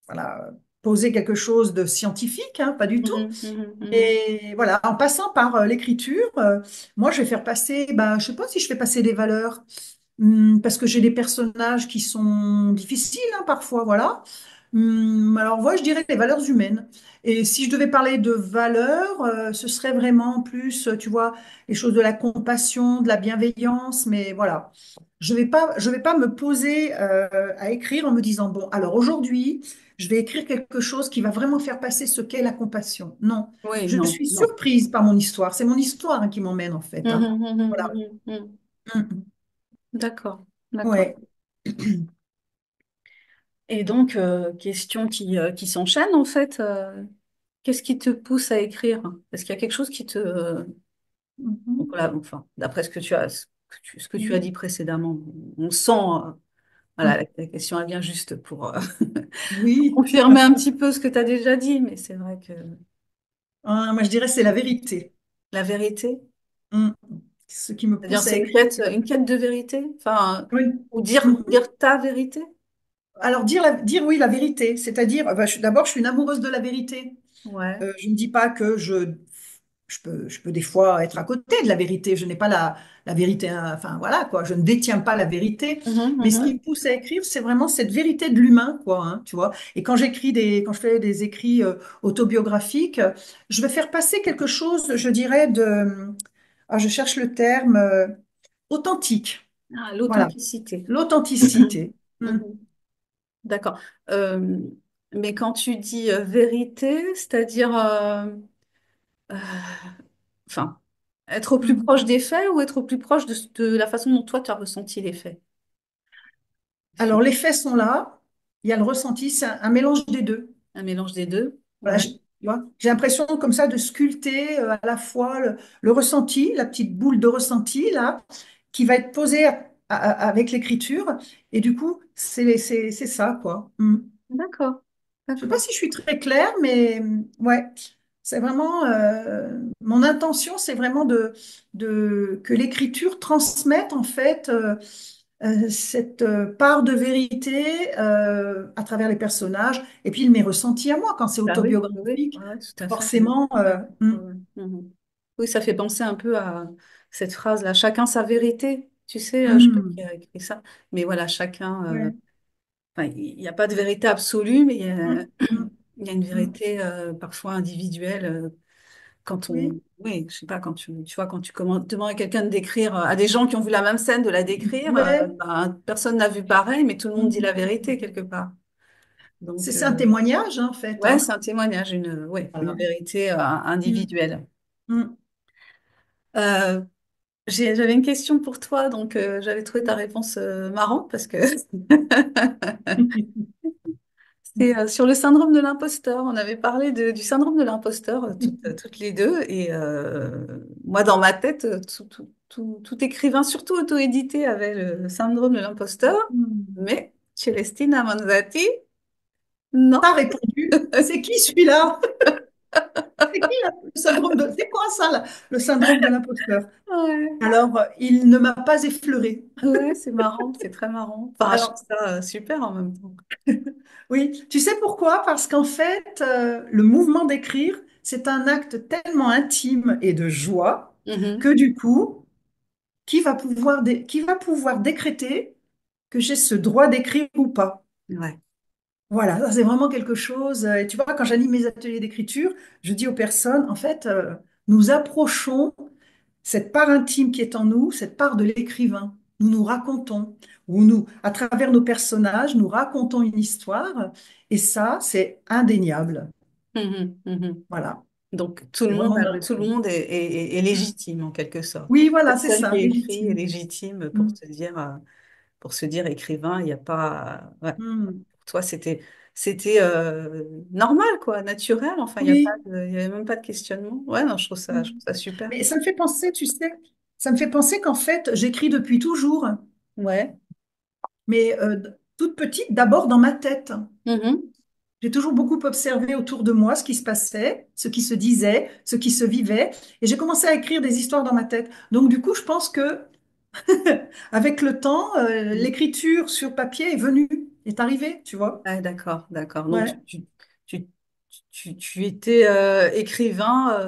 voilà, poser quelque chose de scientifique, hein, pas du tout. Mhm, mhm, mhm. Et voilà, en passant par l'écriture, moi, je vais faire passer, bah, je sais pas si je fais passer des valeurs, parce que j'ai des personnages qui sont difficiles, hein, parfois, voilà. Alors, moi, je dirais les valeurs humaines. Et si je devais parler de valeurs, ce serait vraiment plus, tu vois, les choses de la compassion, de la bienveillance, mais voilà. Je vais pas me poser à écrire en me disant, bon, alors aujourd'hui, je vais écrire quelque chose qui va vraiment faire passer ce qu'est la compassion. Non, Oui, je non, suis non. surprise par mon histoire. C'est mon histoire, hein, qui m'emmène, en fait, hein. Mhm, mhm, Voilà. mhm, mhm. Mm. D'accord, d'accord. Ouais. Et donc, question qui s'enchaîne en fait. Qu'est-ce qui te pousse à écrire? Est-ce qu'il y a quelque chose qui te... donc Mhm. voilà, enfin, d'après ce que tu as dit Mhm. précédemment, on sent... voilà, Mm. la question elle vient juste pour Oui. confirmer un petit peu ce que tu as déjà dit, mais c'est vrai que Ah, moi, je dirais c'est la vérité. la vérité, Mm. Ce qui me c'est-à-dire pousse à c'est écrire. une quête de vérité, enfin, Oui. ou Mhm. dire ta vérité. Alors, dire oui, la vérité, c'est-à-dire, d'abord, je suis une amoureuse de la vérité. Ouais. Je ne dis pas que je peux des fois être à côté de la vérité. Je n'ai pas la vérité, hein, enfin voilà quoi, je ne détiens pas la vérité. Mhm, Mais ce qui mhm. me pousse à écrire, c'est vraiment cette vérité de l'humain, quoi, hein, tu vois. Et quand je fais des écrits autobiographiques, je vais faire passer quelque chose, je dirais, je cherche le terme, authentique. Ah, Voilà, l'authenticité. l'authenticité. Mm. Mhm. D'accord. Euh, mais quand tu dis vérité, c'est-à-dire, euh, enfin, être au plus Mhm. proche des faits ou être au plus proche de la façon dont toi tu as ressenti les faits? Alors, les faits sont là, il y a le ressenti, c'est un mélange des deux. Un mélange des deux? Voilà, Ouais. tu vois, j'ai l'impression comme ça de sculpter à la fois le ressenti, la petite boule de ressenti là, qui va être posée avec l'écriture. Et du coup, c'est ça, quoi. D'accord. Je sais pas D'accord. si je suis très claire, mais ouais, c'est vraiment mon intention, c'est vraiment que l'écriture transmette en fait cette part de vérité à travers les personnages et puis mes ressentis à moi quand c'est Bah oui, oui, oui. autobiographique. Ouais, tout à fait. Forcément, Ouais. Ouais, ouais. Mhm. Oui, ça fait penser un peu à cette phrase-là, chacun sa vérité. Tu sais, je sais pas qui a écrit ça, mais voilà, chacun. ouais, Enfin, il n'y a pas de vérité absolue, mais hum, hum, il y a une hum, vérité parfois individuelle quand oui, oui, je sais pas, tu vois, quand tu demandes à quelqu'un de décrire, à des gens qui ont vu la même scène de la décrire, ouais, ben, personne n'a vu pareil, mais tout le monde dit la hum. vérité quelque part. Donc, C'est un témoignage hein, en fait, ouais, hein. c'est un témoignage, ouais, une Voilà. vérité Hum, individuelle. hum. Euh, j'avais une question pour toi, donc j'avais trouvé ta Oui. réponse marrante parce que c'est sur le syndrome de l'imposteur. On avait parlé du syndrome de l'imposteur toutes les deux. Et moi, dans ma tête, tout écrivain, surtout auto-édité, avait le syndrome de l'imposteur. Hum. Mais Celestina Manzati, non. T'as répondu. C'est qui celui-là? C'est qui le syndrome de... C'est quoi ça, le syndrome de l'imposteur? Ouais, Alors, il ne m'a pas effleuré. ouais, c'est marrant, c'est très marrant. Enfin, je trouve Alors, ça super en même temps. oui, tu sais pourquoi? Parce qu'en fait, le mouvement d'écrire, c'est un acte tellement intime et de joie que Mhm. du coup, qui va pouvoir décréter que j'ai ce droit d'écrire ou pas? Ouais. Voilà, ça, c'est vraiment quelque chose. Et tu vois, quand j'anime mes ateliers d'écriture, je dis aux personnes, en fait, nous approchons cette part intime qui est en nous, cette part de l'écrivain. Nous nous racontons, ou nous, à travers nos personnages, nous racontons une histoire, et ça, c'est indéniable. Mhm, mhm. Voilà, Donc c'est vraiment ma tout le réponse. monde est légitime en quelque sorte. Oui, voilà, c'est Personne qui ça, écrit est légitime. légitime Mm. pour se dire écrivain. Il n'y a pas. Ouais. Mm. Pour toi, c'était normal, quoi, naturel. Enfin, Oui. il y avait même pas de questionnement. Ouais, non, Mm. je trouve ça super. Mais ça me fait penser, tu sais, ça me fait penser qu'en fait, j'écris depuis toujours, Ouais. mais toute petite, d'abord dans ma tête. Mhm. J'ai toujours beaucoup observé autour de moi ce qui se passait, ce qui se disait, ce qui se vivait, et j'ai commencé à écrire des histoires dans ma tête. Donc du coup, je pense que avec le temps, l'écriture sur papier est venue, est arrivée, tu vois. Ah, d'accord, d'accord. Donc, Ouais. tu, tu étais écrivain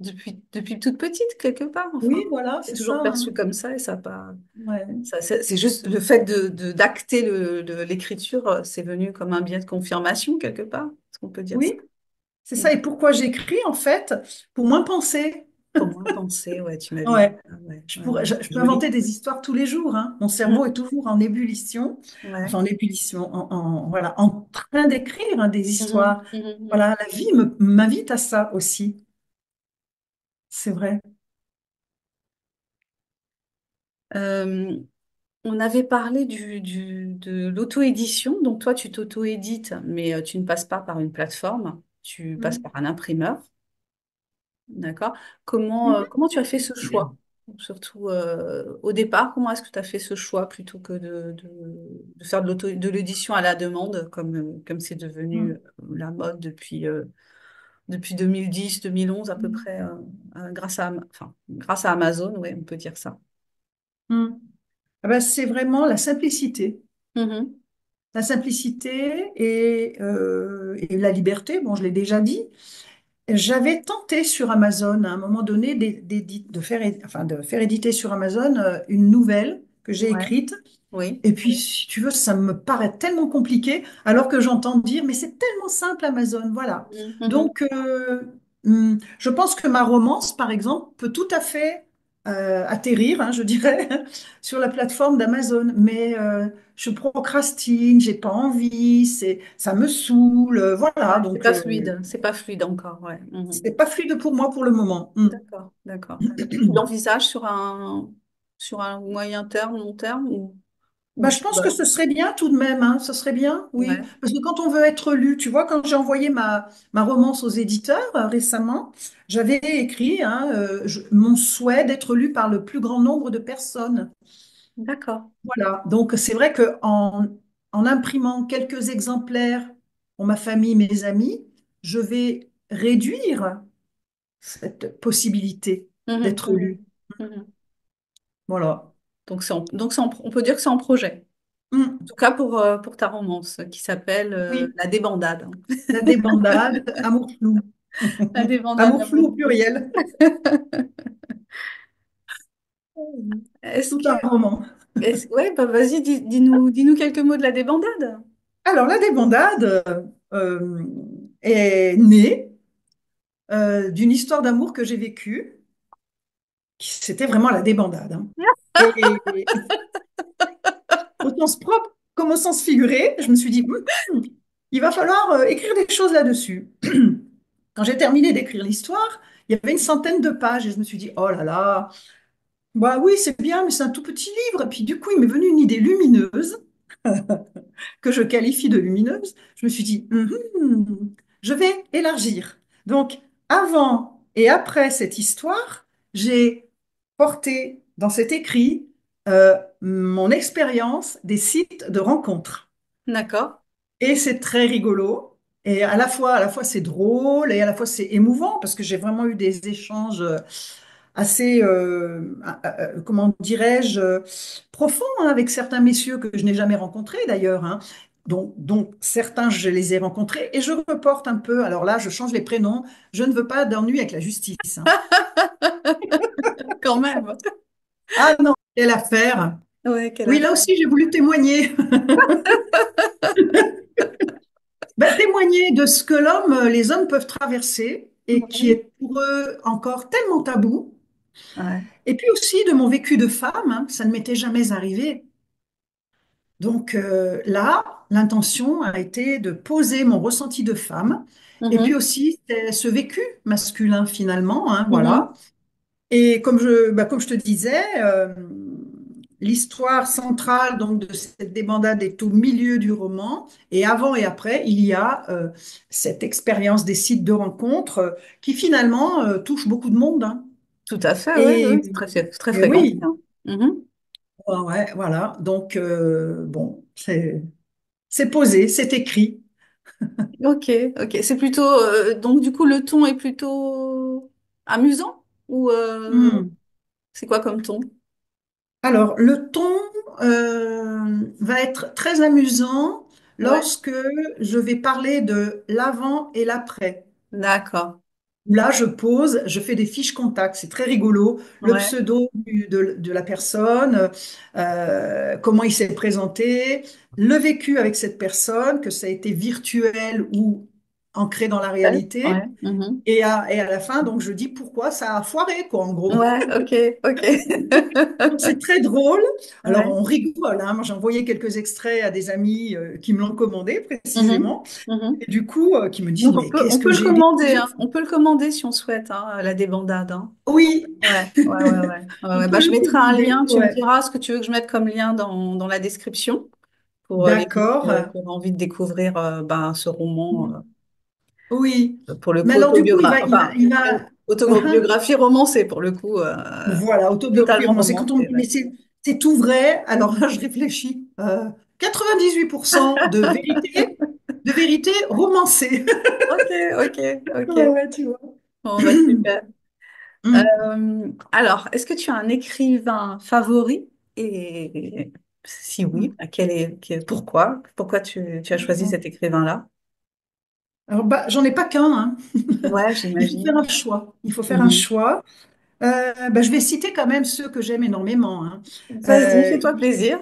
depuis toute petite, quelque part. Enfin, Oui, voilà, c'est c'est toujours ça, perçu hein. comme ça et ça a pas. Ouais. C'est juste le fait d'acter l'écriture, c'est venu comme un biais de confirmation quelque part. Est-ce qu'on peut dire ça? Oui, c'est Mm. ça. Et pourquoi j'écris, en fait? Pour moins penser. Pour moi, penser, ouais, tu m'avais dit Ouais. ça, ouais, Je ouais, pourrais, ouais. je peux Joli. inventer des histoires tous les jours, hein. Mon cerveau Mm. est toujours en ébullition, Ouais. enfin en ébullition, voilà, en train d'écrire hein, des Mhm, histoires. mhm, mhm. Voilà, la vie m'invite à ça aussi. C'est vrai. Euh, on avait parlé de l'auto-édition. Donc, toi, tu t'auto-édites, mais tu ne passes pas par une plateforme, tu passes Mm. par un imprimeur. D'accord. Mhm. Comment tu as fait ce choix? Surtout au départ, comment est-ce que tu as fait ce choix plutôt que de faire de l'édition à la demande, comme c'est devenu Mm. la mode depuis 2010-2011 à peu Mm. près, grâce à Amazon, oui, on peut dire ça. Mm. Ah ben, c'est vraiment la simplicité. Mhm. La simplicité et la liberté, bon, je l'ai déjà dit. J'avais tenté sur Amazon à un moment donné de faire éditer sur Amazon une nouvelle que j'ai Ouais, écrite. oui. Et puis, si tu veux, ça me paraît tellement compliqué, alors que j'entends dire, mais c'est tellement simple Amazon, voilà. Mhm. Donc, je pense que ma romance, par exemple, peut tout à fait atterrir, hein, je dirais, sur la plateforme d'Amazon. Mais je procrastine, j'ai pas envie, ça me saoule, voilà. Ouais, Donc, c'est pas fluide encore, ouais. Mhm. c'est pas fluide pour moi pour le moment. D'accord, d'accord, d'accord. Tu l'envisages sur un moyen terme, long terme ou... Ou Bah, je tu pense que vas... ce serait bien tout de même, hein, ce serait bien, oui. Ouais, Parce que quand on veut être lu, tu vois, quand j'ai envoyé ma romance aux éditeurs récemment, j'avais écrit hein, mon souhait d'être lu par le plus grand nombre de personnes. d'accord. Voilà, donc c'est vrai que en imprimant quelques exemplaires pour ma famille, mes amis, je vais réduire cette possibilité Mhm, d'être lu. mhm, mhm. Voilà. On peut dire que c'est en projet. En Hmm, tout cas pour ta romance qui s'appelle oui, La débandade. la débandade, amour flou. La débandade Amour d'amour flou au fou. pluriel. Est-ce Tout que, un roman. ouais, bah vas-y, dis-nous quelques mots de la débandade. Alors, la débandade euh, est née d'une histoire d'amour que j'ai vécue. C'était vraiment la débandade, hein. Et au sens propre comme au sens figuré, je me suis dit, il va falloir écrire des choses là-dessus. Quand j'ai terminé d'écrire l'histoire, il y avait une centaine de pages et je me suis dit, oh là là, bah oui, c'est bien, mais c'est un tout petit livre. Et puis du coup, il m'est venu une idée lumineuse que je qualifie de lumineuse, je me suis dit, je vais élargir. Donc, avant et après cette histoire, j'ai porté dans cet écrit mon expérience des sites de rencontres. D'accord. Et c'est très rigolo. Et à la fois c'est drôle et à la fois c'est émouvant parce que j'ai vraiment eu des échanges assez, comment dirais-je, profonds hein, avec certains messieurs que je n'ai jamais rencontrés d'ailleurs, hein. Donc certains, je les ai rencontrés et je reporte un peu. Alors là, je change les prénoms. Je ne veux pas d'ennui avec la justice, hein. Quand même. Ah non, quelle affaire. Ouais, quelle Oui, là affaire. aussi, j'ai voulu témoigner. Ben, témoigner de ce que les hommes peuvent traverser et qui Ouais. est pour eux encore tellement tabou. Ouais. Et puis aussi de mon vécu de femme, hein, ça ne m'était jamais arrivé. Donc là, l'intention a été de poser mon ressenti de femme et puis Mhm. aussi ce vécu masculin finalement, hein, voilà. Mhm. Et comme je te disais, l'histoire centrale donc de cette débandade est au milieu du roman et avant et après, il y a cette expérience des sites de rencontres qui finalement touche beaucoup de monde, hein. Tout à fait, ouais, ouais, Et, c'est très et fréquenté, oui, hein. Mhm. ouais, ouais, voilà. Donc bon, c'est posé, c'est écrit. Ok, ok. C'est plutôt donc du coup le ton est plutôt amusant ou Hmm. c'est quoi comme ton? Alors, le ton va être très amusant Ouais, lorsque je vais parler de l'avant et l'après. d'accord. Là, je pose, je fais des fiches contacts, c'est très rigolo. Le Ouais, pseudo de la personne, comment il s'est présenté, le vécu avec cette personne, que ça a été virtuel ou ancré dans la ouais, réalité. ouais. Mhm. Et à la fin, donc, je dis pourquoi ça a foiré, quoi, en gros. Ouais, ok, ok. Donc, c'est très drôle. Alors, Ouais. on rigole, hein. Moi, j'ai envoyé quelques extraits à des amis qui me l'ont commandé Mhm. précisément. Mhm. Et du coup, qui me disent, Donc mais on qu'est-ce peut que le j'ai commander, découvert? hein. On peut le commander si on souhaite, hein, la débandade, hein. Oui, Ouais, ouais, ouais, ouais. Ouais, on ouais. peut Bah, je le mettrai un commander. lien, tu me Ouais. diras ce que tu veux que je mette comme lien dans la description pour les gens D'accord. qui auraient envie de découvrir ben, ce roman Oui. pour le Mais coup alors, du coup, autobiographie, enfin, il va... Hein. autobiographie romancée pour le coup, Voilà, autobiographie totalement romancée. Quand on me romancée, dit, ouais. mais c'est tout vrai, alors là, je réfléchis. 98% de vérité romancée. Ok, ok, Ouais, ok. ouais, tu vois. Bon, bah super. Hmm. Alors, est-ce que tu as un écrivain favori? Et si oui, bah, pourquoi? Pourquoi tu as choisi cet écrivain-là? Alors, bah, j'en ai pas qu'un, hein. Ouais, Il faut faire j'imagine. un choix. Il faut faire un Mhm. choix. Bah, je vais citer quand même ceux que j'aime énormément, hein. Vas-y, Euh, fais-toi plaisir.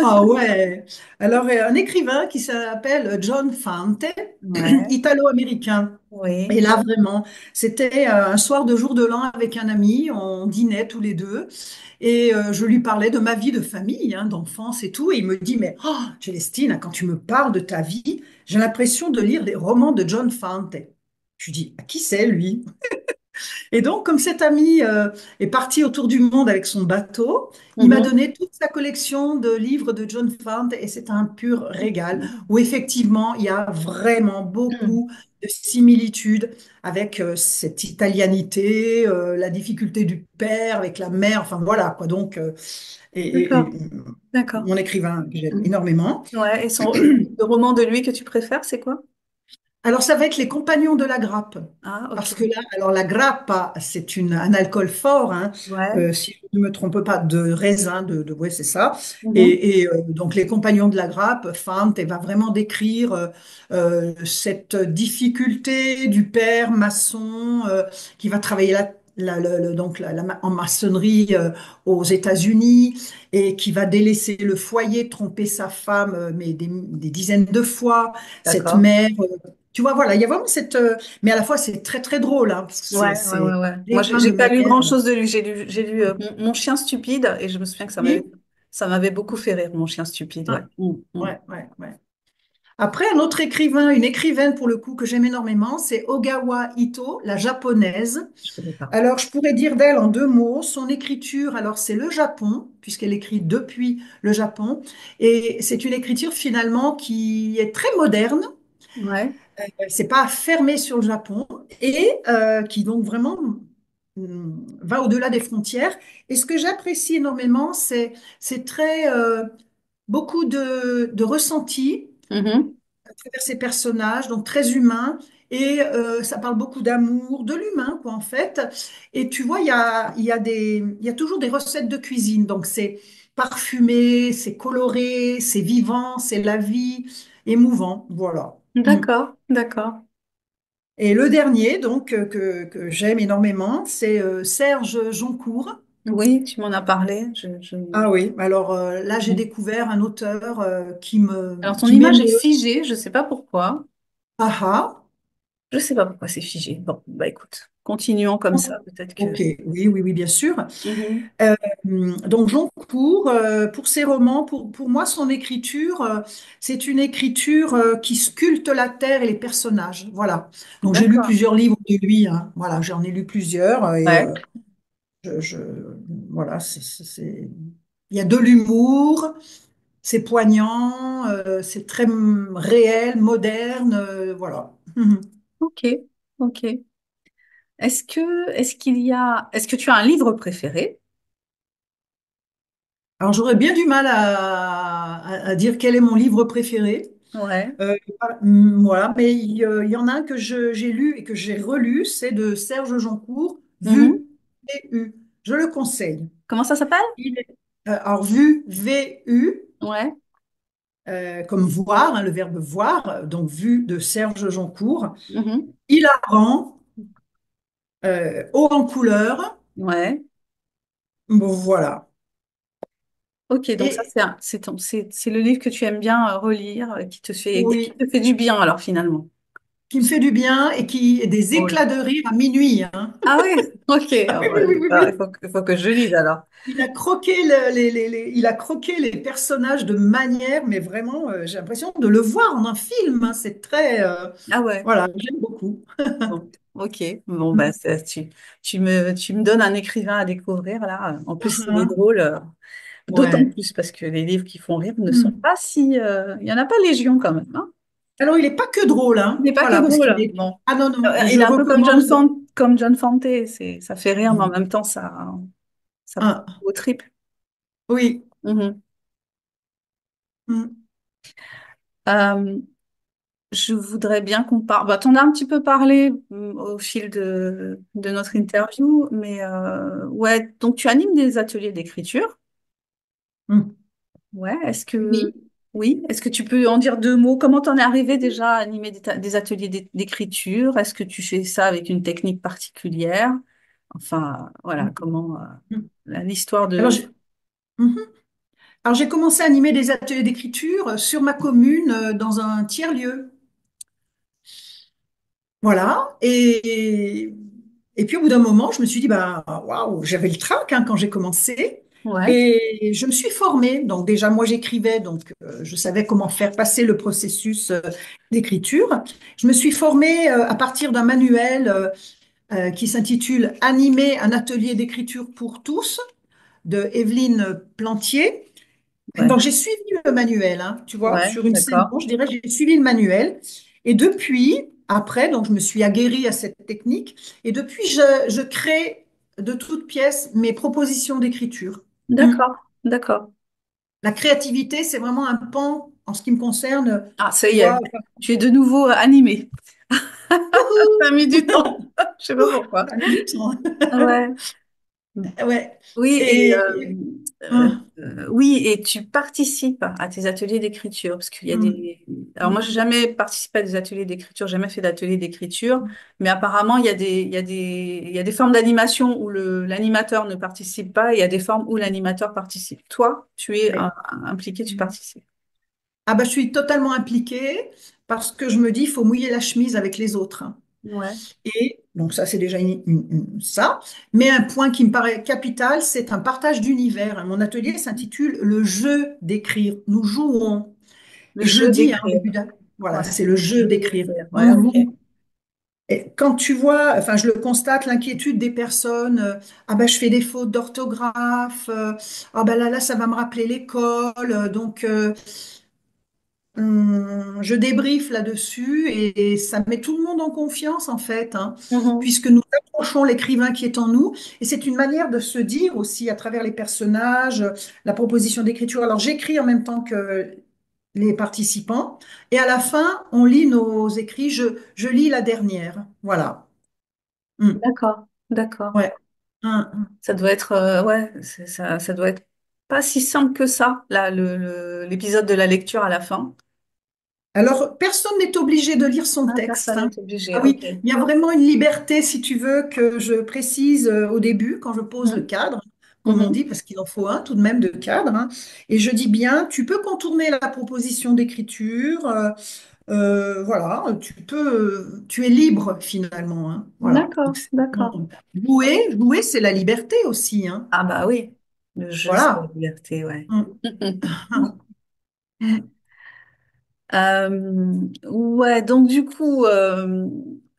ah ouais. Alors, un écrivain qui s'appelle John Fante, Ouais, italo-américain. Et oui. là, vraiment, c'était un soir de jour de l'an avec un ami. On dînait tous les deux. Et je lui parlais de ma vie de famille, hein, d'enfance et tout. Et il me dit, mais oh, Célestine, quand tu me parles de ta vie, j'ai l'impression de lire des romans de John Fante. Je lui dis, ah, qui c'est lui? Et donc, comme cet ami est parti autour du monde avec son bateau, il m'a Mhm. donné toute sa collection de livres de John Fante et c'est un pur régal où effectivement, il y a vraiment beaucoup de similitudes avec cette italianité, la difficulté du père avec la mère, enfin voilà quoi. Donc, et D'accord, d'accord. mon écrivain que j'aime Mhm. énormément. Ouais, et le roman de lui que tu préfères, c'est quoi? Alors, ça va être les compagnons de la grappe. Ah, ok. Parce que là, alors la grappa, un alcool fort, hein, Ouais. si je ne me trompe pas, de raisin, ouais, c'est ça. Mhm. Donc, les compagnons de la grappe, Fante, elle va vraiment décrire cette difficulté du père maçon qui va travailler en maçonnerie aux États-Unis et qui va délaisser le foyer, tromper sa femme, mais des dizaines de fois. Cette D'accord. mère tu vois, voilà, il y a vraiment mais à la fois c'est très très drôle, hein, parce que Ouais, ouais, ouais, c'est ouais. Moi, des j'ai de pas lu manière. grand-chose de lui. J'ai lu Hum. Mon chien stupide et je me souviens que Oui, ça m'avait beaucoup fait rire, Mon chien stupide. Ouais. ah, ouais, ouais, ouais. Après, un autre écrivain, une écrivaine pour le coup que j'aime énormément, c'est Ogawa Ito, la japonaise. Je connais pas. Alors, je pourrais dire d'elle en deux mots. Son écriture, alors c'est le Japon, puisqu'elle écrit depuis le Japon, et c'est une écriture finalement qui est très moderne. Ouais. C'est pas fermé sur le Japon et qui donc vraiment va au-delà des frontières. Et ce que j'apprécie énormément, c'est très beaucoup de ressenti Mhm. à travers ces personnages, donc très humains. Et ça parle beaucoup d'amour, de l'humain, quoi, en fait. Et tu vois, il y a toujours des recettes de cuisine. Donc, c'est parfumé, c'est coloré, c'est vivant, c'est la vie, émouvant. Voilà. Mm. D'accord, d'accord. Et le dernier, donc, que j'aime énormément, c'est Serge Joncourt. Oui, tu m'en as parlé. Ah oui, alors là, j'ai découvert un auteur Alors, ton qui image est m'émeut. figée, je sais pas pourquoi. Ah ah. Je sais pas pourquoi c'est figé. Bon, bah écoute, continuons comme ça. Peut-être que. Ok, oui, oui, oui, bien sûr. Mhm. Euh, donc, Joncourt, pour ses romans, pour moi, son écriture, c'est une écriture qui sculpte la terre et les personnages. Voilà. Donc, j'ai lu D'accord. plusieurs livres de lui, hein. Voilà, j'en ai lu plusieurs. Ouais. Je, je- voilà, il y a de l'humour, c'est poignant, c'est très réel, moderne, voilà. Ok, ok. Est-ce que tu as un livre préféré? Alors, j'aurais bien du mal à dire quel est mon livre préféré. Ouais. Euh, voilà, mais il y en a un que j'ai lu et que j'ai relu, c'est de Serge Joncourt, Mhm. Vu, VU. Je le conseille. Comment ça s'appelle? Alors, Vu, VU, Ouais. comme voir, hein, le verbe voir, donc Vu de Serge Joncourt. Mhm. Hilarant, haut en couleur. Ouais. Bon, voilà. Ok, donc ça Et c'est le livre que tu aimes bien relire, qui oui, te fait du bien alors finalement. qui me fait du bien et qui est des Cool. éclats de rire à minuit, hein. Ah oui, ok. Ah Oh, oui, oui, bah, oui, oui, oui. il faut que je lise alors. Il a croqué il a croqué les personnages de manière, mais vraiment, j'ai l'impression de le voir en un film, hein. C'est très, Ah ouais. voilà, j'aime beaucoup. Bon, ok. Bon, bah, tu me donnes un écrivain à découvrir là. En plus, c'est est Mhm. drôle. D'autant Ouais. plus parce que les livres qui font rire ne sont Mm. pas si. Il y en a pas légion quand même, hein. Alors, il n'est pas que drôle, Il hein. n'est pas que Voilà, parce qu'il drôle. est. Bon. Ah non, non, et Il je est un peu recommande. Comme John Fante. Ça fait rire, mais en Mm. même temps, ça prend Ah, au triple. oui. Mhm. Mm. Euh, je voudrais bien qu'on parle. Bah, t'en as un petit peu parlé au fil de notre interview, mais ouais. Donc, tu animes des ateliers d'écriture. Mm. Ouais. Oui. Oui. Est-ce que tu peux en dire deux mots? Comment t'en es arrivé déjà à animer des ateliers d'écriture? Est-ce que tu fais ça avec une technique particulière? Enfin, voilà. Mm. Comment Mm. l'histoire Alors, de. Mhm. Alors, j'ai commencé à animer des ateliers d'écriture sur ma commune, dans un tiers-lieu. Voilà. Et puis au bout d'un moment, je me suis dit, bah, waouh, j'avais le trac hein, quand j'ai commencé. Ouais. Et je me suis formée. Donc déjà, moi, j'écrivais, donc je savais comment faire passer le processus d'écriture. Je me suis formée à partir d'un manuel qui s'intitule Animer un atelier d'écriture pour tous de Evelyne Plantier. Ouais, Donc, j'ai suivi le manuel, hein, tu vois, ouais, sur une saison, d'accord, je dirais, j'ai suivi le manuel. Et depuis, après, donc, je me suis aguerrie à cette technique. Et depuis, je crée de toutes pièces mes propositions d'écriture. Hmm. d'accord, d'accord. La créativité, c'est vraiment un pan, en ce qui me concerne, Ah, ça tu y est, vois. tu es de nouveau animé. Ça a Wouhou. mis du temps. Je sais pas pourquoi. Ça a mis du temps. Ouais. Ouais. Oui, Hum, oui, et tu participes à tes ateliers d'écriture, parce qu'il y a hum, des... Alors moi, j'ai hum, jamais participé à des ateliers d'écriture, jamais fait d'atelier d'écriture, mais apparemment, il y a des formes d'animation où l'animateur ne participe pas, et il y a des formes où l'animateur participe. Toi, tu es ouais. impliqué, tu participes. Ah bah, je suis totalement impliquée parce que je me dis, il faut mouiller la chemise avec les autres, hein. Ouais. Et donc ça, c'est déjà ça. Mais un point qui me paraît capital, c'est un partage d'univers. Mon atelier s'intitule Le jeu d'écrire. Nous jouons. Le Et je le jeu dis, hein, d'écrire. voilà, Ouais. c'est le Le jeu jeu d'écrire. d'écrire. Ouais, Nous ok. jouons. Et quand tu vois, enfin, je le constate, l'inquiétude des personnes, ah ben, je fais des fautes d'orthographe, ah ben là, ça va me rappeler l'école, je débriefe là-dessus et ça met tout le monde en confiance en fait, hein, Mhm. puisque nous approchons l'écrivain qui est en nous et c'est une manière de se dire aussi à travers les personnages, la proposition d'écriture. Alors j'écris en même temps que les participants et à la fin on lit nos écrits. Je lis la dernière. Voilà. Hmm. D'accord, d'accord. Ouais. Hmm. Ça doit être, ouais, ça doit être pas si simple que ça, là, l'épisode de la lecture à la fin. Alors, personne n'est obligé de lire son Ah, texte, personne hein. n'est obligé, Ah ok. oui, il y a vraiment une liberté, si tu veux, que je précise au début, quand je pose le Mhm. cadre, comme on dit, Mhm. parce qu'il en faut un tout de même de cadre, hein. Et je dis bien, tu peux contourner la proposition d'écriture, voilà, tu es libre finalement, hein. Voilà. Donc, D'accord, d'accord. jouer, c'est la liberté aussi, hein. Ah bah oui, le jeu, c'est la Voilà. liberté, ouais. Mm. Mm. Ouais, donc du coup,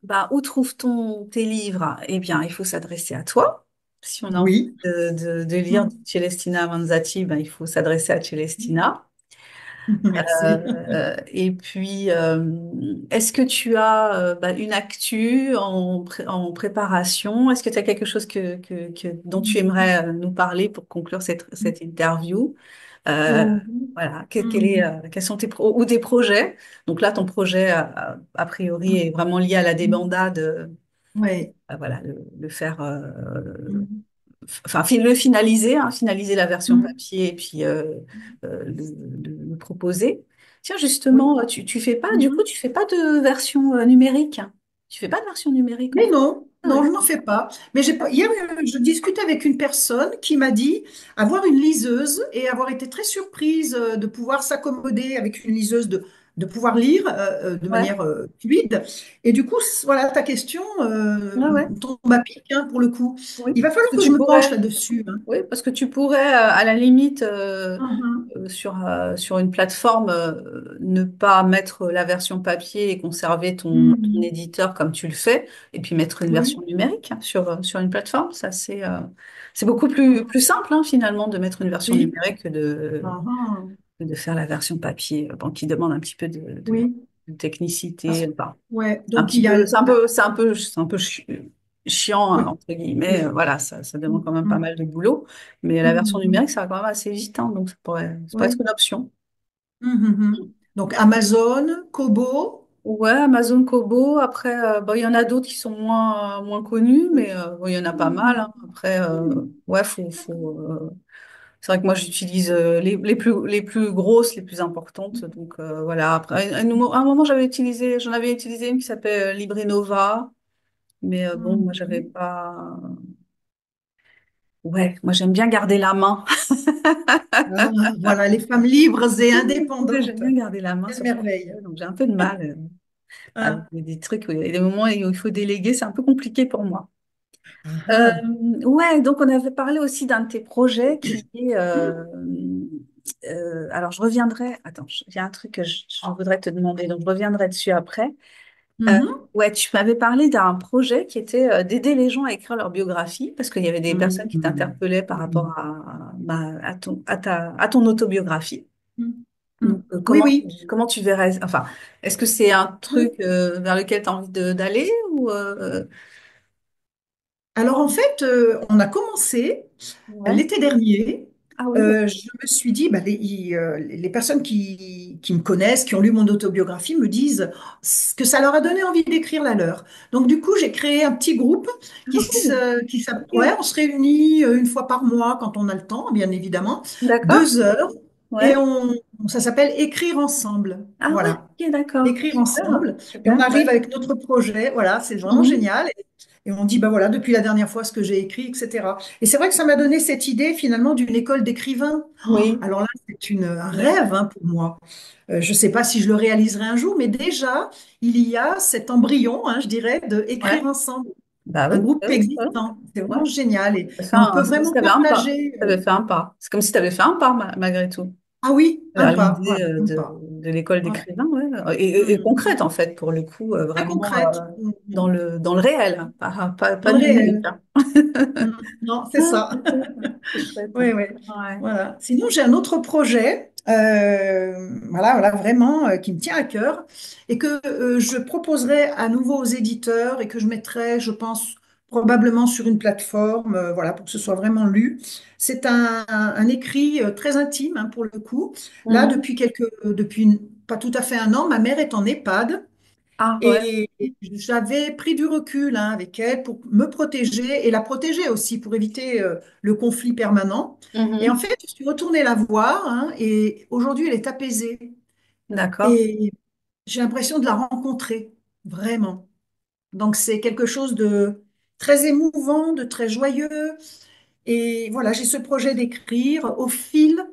bah, où trouve-t-on tes livres? Eh bien, il faut s'adresser à toi. Si on a envie Oui. de lire Mm. Celestina Manzati, ben, il faut s'adresser à Celestina. Merci. Et puis, est-ce que tu as bah, une actu en préparation? Est-ce que tu as quelque chose dont tu aimerais nous parler pour conclure cette interview? Euh, Mhm. voilà, Mhm. quels sont ou des projets? Donc là, ton projet, a priori, est vraiment lié à la débandade. Oui. Voilà, le faire. Mhm. Enfin, le finaliser, hein, finaliser la version Mhm. papier et puis le proposer. Tiens, Oui. justement, tu fais pas, du coup, Mhm. tu fais pas de version numérique. Tu fais pas de version numérique en Mais fait. non, Ah non, ouais. je n'en fais pas. Mais hier, je discutais avec une personne qui m'a dit avoir une liseuse et avoir été très surprise de pouvoir s'accommoder avec une liseuse, de pouvoir lire de Ouais, manière fluide. Et du coup, voilà, ta question ouais, ouais. tombe à pic, hein, pour le coup. Oui, Il va parce falloir que que je tu me penche pourrais. là-dessus, hein. Oui, parce que tu pourrais, à la limite, Mhm. sur une plateforme, ne pas mettre la version papier et conserver ton Mhm. éditeur comme tu le fais, et puis mettre une version Oui. numérique hein, sur une plateforme. Ça, c'est beaucoup plus simple, hein, finalement, de mettre une version Oui. numérique Mhm. que de faire la version papier, bon, qui demande un petit peu Oui. de technicité. Enfin, Ouais. un Donc, il petit y a... peu, c'est un peu chiant, hein, Oui. entre guillemets. Oui. Voilà, ça demande quand même pas Mhm. mal de boulot. Mais la version Mhm. numérique, ça va quand même assez vite, hein, donc ça pourrait être Oui. une option. Mhm. Donc Amazon, Kobo. Ouais, Amazon Kobo. Après, bon, il y en a d'autres qui sont moins connus, mais bon, il y en a pas mal, Mhm. hein. Après, Mhm. ouais, c'est vrai que moi, j'utilise les plus grosses, les plus importantes. Donc, voilà. Après, à un moment, j'en avais utilisé une qui s'appelle Librinova. Mais bon, moi, j'avais Mhm. pas. Ouais, moi, j'aime bien garder la main. Ah, voilà, les femmes libres et Ouais, j'aime indépendantes. bien garder la main Quelle sur ce que je merveille. fais, donc j'ai un peu de mal avec Hein. des trucs, où il y a des moments où il faut déléguer, c'est un peu compliqué pour moi. Euh, Ah. ouais, donc on avait parlé aussi d'un de tes projets qui est. Alors je reviendrai. Attends, il y a un truc que je voudrais te demander, donc je reviendrai dessus après. Euh, Mhm. ouais, tu m'avais parlé d'un projet qui était d'aider les gens à écrire leur biographie, parce qu'il y avait des personnes qui Mhm. t'interpellaient par rapport à ton autobiographie. Mhm. Donc, Mhm. Oui, oui. comment tu verrais, enfin, est-ce que c'est un Oui. truc vers lequel tu as envie d'aller ou Alors en fait, on a commencé ouais. l'été dernier. Ah oui, d'accord. Je me suis dit, bah, les personnes qui me connaissent, qui ont lu mon autobiographie, me disent que ça leur a donné envie d'écrire la leur. Donc du coup, j'ai créé un petit groupe Ah oui, ouais, ok. on se réunit une fois par mois quand on a le temps, bien évidemment, D'accord. 2 heures, et Ouais. ça s'appelle Écrire ensemble. Ah ouais, Voilà, ok, d'accord. écrire Super, ensemble. Et super, on ouais. arrive avec notre projet. Voilà, c'est vraiment Mhm. génial. Et on dit, bah voilà, depuis la dernière fois, ce que j'ai écrit, etc. Et c'est vrai que ça m'a donné cette idée, finalement, d'une école d'écrivain. Oh, Oui. alors là, c'est un Ouais. rêve, hein, pour moi. Je ne sais pas si je le réaliserai un jour, mais déjà, il y a cet embryon, hein, je dirais, de Ouais. écrire ensemble. Bah Un oui, groupe bah oui, bah oui. existant. C'est Ouais. vraiment génial. Et on peut C'est comme si vraiment tu avais un pas. partager. Tu avais fait un pas. C'est comme si tu avais fait un pas, malgré tout, Ah oui, un vers pas. l'idée Voilà, un pas. de l'école Ouais. d'écrivain, ouais. Et concrète, Mm. en fait, pour le coup, Très vraiment concrète. dans le réel, hein, Dans pas le numérique, réel. hein. Mm. Non, c'est Ah, ça. c'est chouette, c'est chouette. Oui, oui. Ouais. Voilà. Sinon, j'ai un autre projet, voilà, voilà, vraiment, qui me tient à cœur et que je proposerai à nouveau aux éditeurs et que je mettrai, je pense, probablement sur une plateforme, voilà, pour que ce soit vraiment lu. C'est un écrit très intime, hein, pour le coup. Là, Mhm. depuis pas tout à fait un an, ma mère est en EHPAD. Ah ouais. Et j'avais pris du recul, hein, avec elle pour me protéger et la protéger aussi pour éviter le conflit permanent. Et en Mhm. fait, je suis retournée la voir, hein, et aujourd'hui, elle est apaisée. D'accord. Et j'ai l'impression de la rencontrer, vraiment. Donc, c'est quelque chose de très émouvant, de très joyeux. Et voilà, j'ai ce projet d'écrire au fil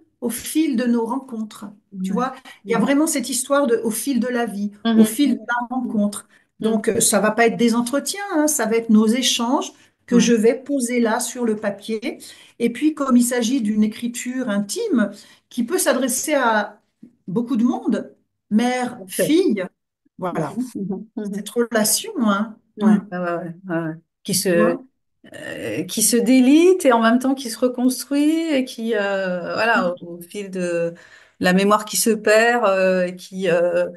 de nos rencontres. Tu Ouais. vois, il y a Mhm. vraiment cette histoire au fil de la vie, au Mhm. fil de la Mhm. rencontre. Mhm. Donc, ça va pas être des entretiens, hein, ça va être nos échanges que Ouais. je vais poser là sur le papier. Et puis, comme il s'agit d'une écriture intime qui peut s'adresser à beaucoup de monde, mère, Parfait. fille, voilà, Mhm. Mhm. cette Mhm. relation, hein, Ouais, ouais, ouais, ouais, ouais. tu vois. Qui se délite et en même temps qui se reconstruit et qui, voilà, Mm. au fil de la mémoire qui se perd et qui se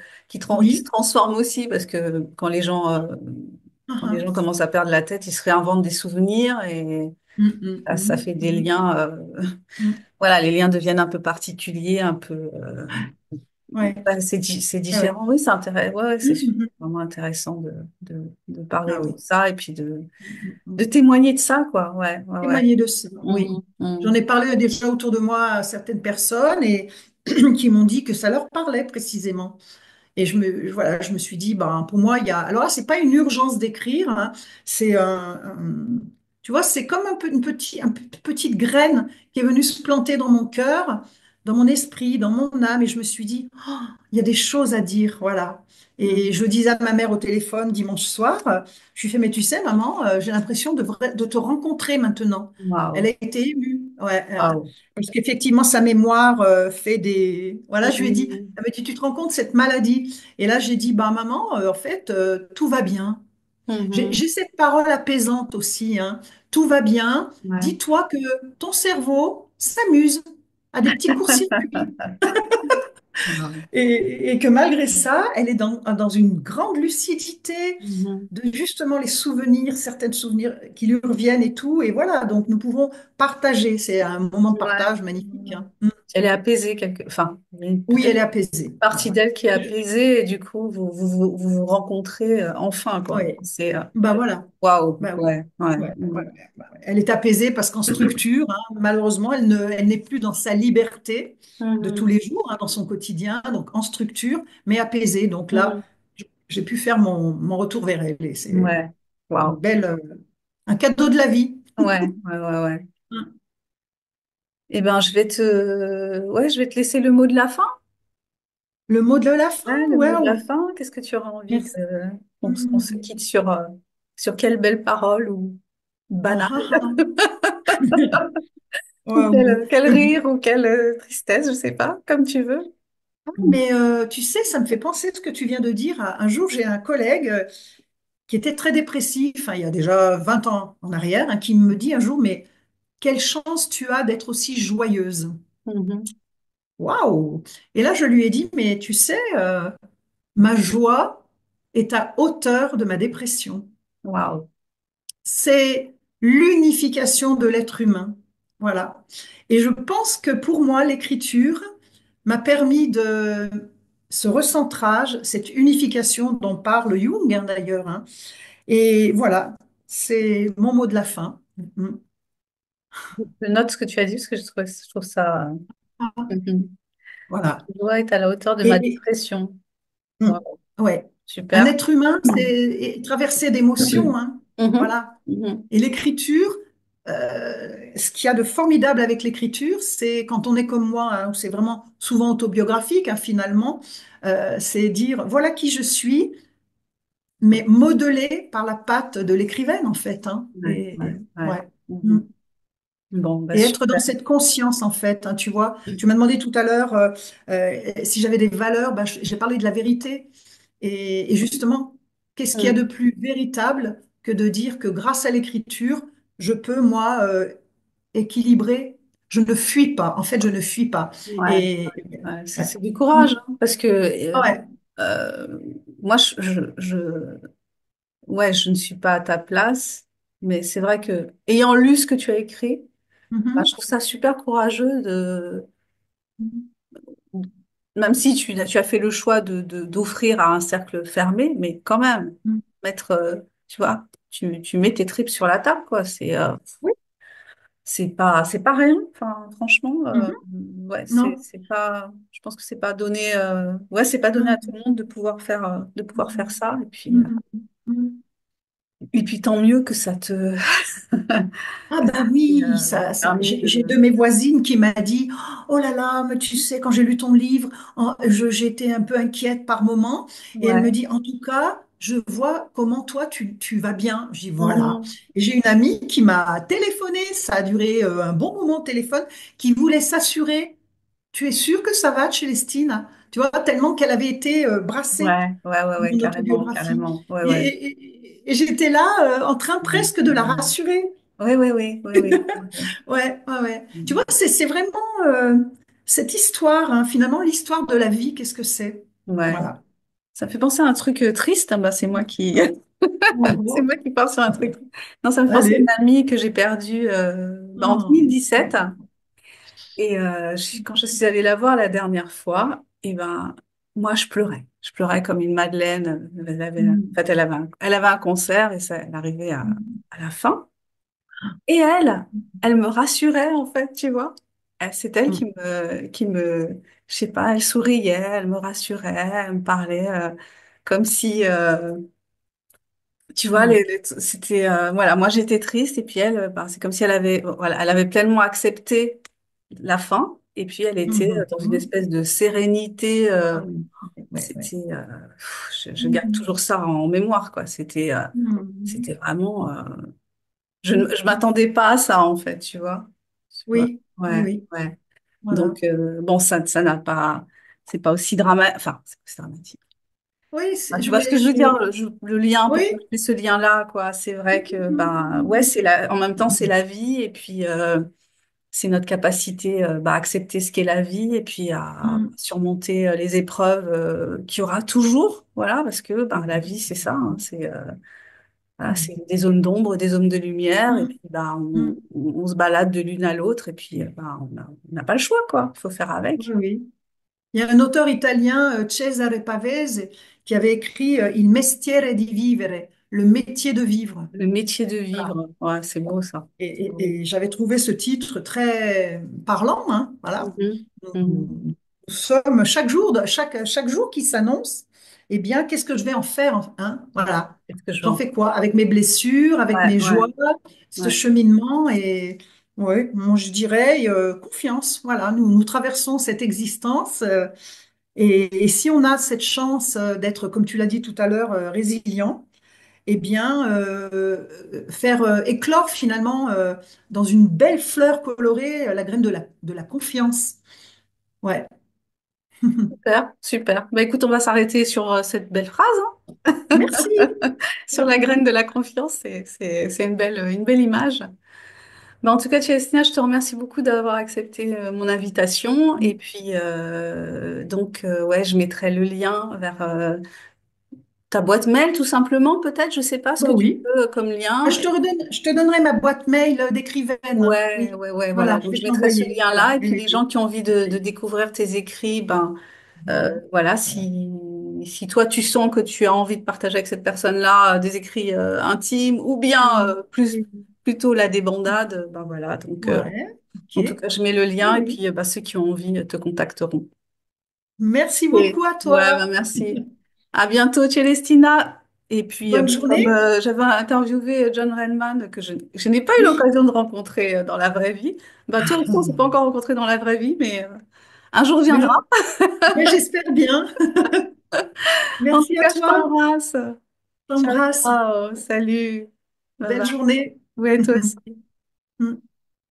Oui. transforme aussi parce que quand les Ah, gens commencent à perdre la tête, ils se réinventent des souvenirs et ça fait des mm. liens, Mm. voilà, les liens deviennent un peu particuliers, un peu, Ouais. ouais, c'est Ouais, ouais. différent. Oui, c'est intéressant. Ouais, ouais, c'est Mhm. vraiment intéressant de parler Ah de oui. ça et puis de Mhm. témoigner de ça, quoi. Ouais, ouais, ouais. Témoigner de ça, oui. Mhm, J'en mhm. ai parlé déjà autour de moi à certaines personnes et qui m'ont dit que ça leur parlait précisément. Et voilà, je me suis dit, ben, pour moi, il y a. Alors là, c'est pas une urgence d'écrire, hein, c'est tu vois, c'est comme un peu petite graine qui est venue se planter dans mon cœur, dans mon esprit, dans mon âme, et je me suis dit, oh, il y a des choses à dire, voilà. Et Mhm. je disais à ma mère au téléphone dimanche soir, je lui fais, mais tu sais, maman, j'ai l'impression de te rencontrer maintenant. Elle Waouh, a été émue, ouais, waouh. parce qu'effectivement, sa mémoire fait des. Voilà, je lui ai dit, Mhm. ah, mais tu te rends compte, cette maladie. Et là, j'ai dit, bah, maman, en fait, tout va bien. Mhm. J'ai cette parole apaisante aussi, hein. Tout va bien. Ouais. Dis-toi que ton cerveau s'amuse à des petits courts-circuits Waouh. et que malgré ça, elle est dans une grande lucidité Mhm. de justement les souvenirs, certains souvenirs qui lui reviennent et tout. Et voilà, donc nous pouvons partager. C'est un moment de Ouais. partage magnifique, Ouais. hein. Elle est apaisée enfin, il y a Oui, peut-être elle est une apaisée. partie Voilà. d'elle qui est apaisée et du coup, vous vous rencontrez enfin, quoi. Oui, C'est, bah voilà. waouh, Bah oui. ouais, ouais. Ouais, ouais, Mhm. ouais, ouais. Elle est apaisée parce qu'en structure, hein, malheureusement, elle n'est plus dans sa liberté de tous Mhm. les jours, hein, dans son quotidien, donc en structure, mais apaisée. Donc là, Mhm. j'ai pu faire mon retour vers elle et c'est Ouais, une waouh. belle, un cadeau de la vie. Ouais, ouais, ouais, ouais. Hein. Eh ben, ouais, je vais te laisser le mot de la fin. Le mot de la fin, Ouais, le mot de la waouh. fin. Qu'est-ce que tu auras envie Merci. on se quitte sur quelle belle parole ou Ah, banale, ah, ah. ou Waouh. quel rire ou quelle tristesse, je sais pas, comme tu veux. Mais tu sais, ça me fait penser ce que tu viens de dire. Un jour, j'ai un collègue qui était très dépressif, il y a déjà 20 ans en arrière, hein, qui me dit un jour, mais quelle chance tu as d'être aussi joyeuse. Mhm. Waouh! Et là, je lui ai dit, mais tu sais, ma joie est à hauteur de ma dépression. Waouh. C'est l'unification de l'être humain. Voilà. Et je pense que pour moi, l'écriture m'a permis de ce recentrage, cette unification dont parle Jung, hein, d'ailleurs, hein. Et voilà, c'est mon mot de la fin. Mhm. Je note ce que tu as dit parce que je trouve ça. Mhm. Voilà. Je dois être à la hauteur de ma Et, dépression. mm, Waouh. ouais. Un Super. être humain, c'est traversé d'émotions, hein. Mhm. Voilà. Mhm. Et l'écriture, ce qu'il y a de formidable avec l'écriture, c'est quand on est comme moi, hein, c'est vraiment souvent autobiographique, hein, finalement, c'est dire voilà qui je suis, mais modelé par la patte de l'écrivaine, en fait, hein. Ouais, ouais, ouais. Ouais. Mm. Mhm. Bon, bah Et être dans super. cette conscience, en fait, hein, tu vois. Tu m'as demandé tout à l'heure si j'avais des valeurs, ben, j'ai parlé de la vérité. Et justement, qu'est-ce qu'il y a de Mhm. plus véritable que de dire que grâce à l'écriture, je peux, moi, équilibrer. Je ne fuis pas. En fait, je ne fuis pas. Ouais, Et ouais, ouais. c'est du Mm. courage, hein, parce que Ouais. moi, ouais, je ne suis pas à ta place, mais c'est vrai que, ayant lu ce que tu as écrit, bah, je Mhm. trouve ça super courageux même si tu as fait le choix d'offrir à un cercle fermé, mais quand même, Mhm. mettre, tu vois, tu mets tes tripes sur la table, quoi. Oui. C'est pas rien. Enfin, franchement, Mhm. ouais, Non. c'est pas, je pense que c'est pas donné, ouais, c'est pas donné à tout Mhm. le monde de pouvoir faire ça. Mhm. Mhm. Et puis tant mieux que ça te, Ah que ça bah t'ait, oui, permis j'ai de, de mes voisines qui m'a dit, oh là là, mais tu sais, quand j'ai lu ton livre, j'étais un peu inquiète par moment. Et elle me ouais. dit, en tout cas, je vois comment toi, tu vas bien. Je dis, voilà. Mhm. Et j'ai une amie qui m'a téléphoné, ça a duré un bon moment au téléphone, qui voulait s'assurer, tu es sûre que ça va, Célestine? Tu vois, tellement qu'elle avait été brassée Ouais, ouais, ouais, dans ouais, mon carrément, autobiographie. carrément. Ouais, Et, ouais. et j'étais là, en train presque de la rassurer. Oui, oui, oui, oui, oui. Oui. Ouais, ouais, ouais. Tu Oui. vois, c'est vraiment cette histoire, hein, finalement, l'histoire de la vie, qu'est-ce que c'est? Ouais. Voilà. Ça me fait penser à un truc triste. Bah, c'est moi qui, c'est Oh, moi qui pars sur un truc. Non, ça me fait penser à une allez. amie que j'ai perdue bah, en Oh. 2017. Et quand je suis allée la voir la dernière fois, et ben, moi, je pleurais. Je pleurais comme une madeleine. En Mm. fait, elle avait un concert et ça, elle arrivait Mm. à la fin. Et elle me rassurait, en fait, tu vois. C'est elle Mm. je sais pas, elle souriait, elle me rassurait, elle me parlait comme si, tu vois, Mm. c'était, voilà, moi j'étais triste et puis elle, ben, c'est comme si elle avait, voilà, elle avait pleinement accepté la fin et puis elle était Mhm. dans une Mm. espèce de sérénité. Ah oui. Ouais, ouais. C'était, je garde Mm. toujours ça en mémoire, quoi. Mm. C'était vraiment. Mm. Je m'attendais pas à ça, en fait, tu vois. Tu vois. Oui, oui, Ouais, oui. ouais. Voilà. Donc, bon, ça n'a pas. C'est pas aussi dramatique. Enfin, c'est pas aussi dramatique. Oui, Enfin, tu vois ce que je veux dire, le lien, pourquoi oui. je fais ce lien-là, quoi. C'est vrai que, ben, ouais, Mm. en même temps, c'est la vie, et puis, c'est notre capacité, bah, à accepter ce qu'est la vie, et puis à Mm. surmonter les épreuves qu'il y aura toujours, voilà, parce que, ben, la vie, c'est ça, hein, voilà, c'est Mm. des zones d'ombre, des zones de lumière, et Mm. puis bah, Mm. on se balade de l'une à l'autre, et puis bah, on n'a pas le choix, quoi. Il faut faire Oui, avec. oui. Il y a un auteur italien, Cesare Pavese, qui avait écrit Il mestiere di vivere, le métier de vivre. Le métier de Voilà. vivre, ouais, c'est beau ça. Et j'avais trouvé ce titre très parlant, hein, voilà. Mhm. Nous, Mhm. nous sommes chaque jour qui s'annonce, eh bien, qu'est-ce que je vais en faire, hein? Voilà. Qu'est-ce que je vais J'en en fais quoi? Avec mes blessures, avec Ouais, mes ouais, joies, ce ouais. cheminement et ouais, moi, je dirais confiance. Voilà, nous traversons cette existence. Et si on a cette chance d'être, comme tu l'as dit tout à l'heure, résilient, eh bien, faire éclore finalement dans une belle fleur colorée la graine de la confiance. Ouais. Super, super. Bah écoute, on va s'arrêter sur cette belle phrase, Merci. sur la graine de la confiance. C'est une belle image. Bah, en tout cas, Célestina, je te remercie beaucoup d'avoir accepté mon invitation. Et puis, ouais, je mettrai le lien vers ta boîte mail, tout simplement, peut-être. Je sais pas ce Bah que tu oui. veux comme Ah, lien. je te donnerai ma boîte mail d'écrivaine, hein. Ouais, Oui. ouais, ouais, voilà. Voilà, je Donc, vais je te mettrai ce l'envoyer. Voilà. lien-là. Et Oui, puis, oui, les gens oui. qui ont envie de découvrir tes écrits, ben, Voilà. voilà, si toi, tu sens que tu as envie de partager avec cette personne-là des écrits intimes ou bien Oui, oui. plutôt la débandade, ben voilà. Donc, Ouais, en tout ok. cas, je mets le Oui, lien et oui. puis bah, ceux qui ont envie te contacteront. Merci Et, beaucoup à ouais, toi. bah, merci. À bientôt, Célestina. Et puis, Bonne comme journée. j'avais interviewé John Renman, que je n'ai pas eu Oui. l'occasion de rencontrer dans la vraie vie, bah, toi aussi, on ne s'est pas encore rencontré dans la vraie vie, mais un jour Mais viendra. mais j'espère bien. En tout Merci à cas, je toi. t'embrasse. Ciao, T'embrasse. ciao. Salut. Bye Belle bye. journée. Ouais, toi aussi. Mm.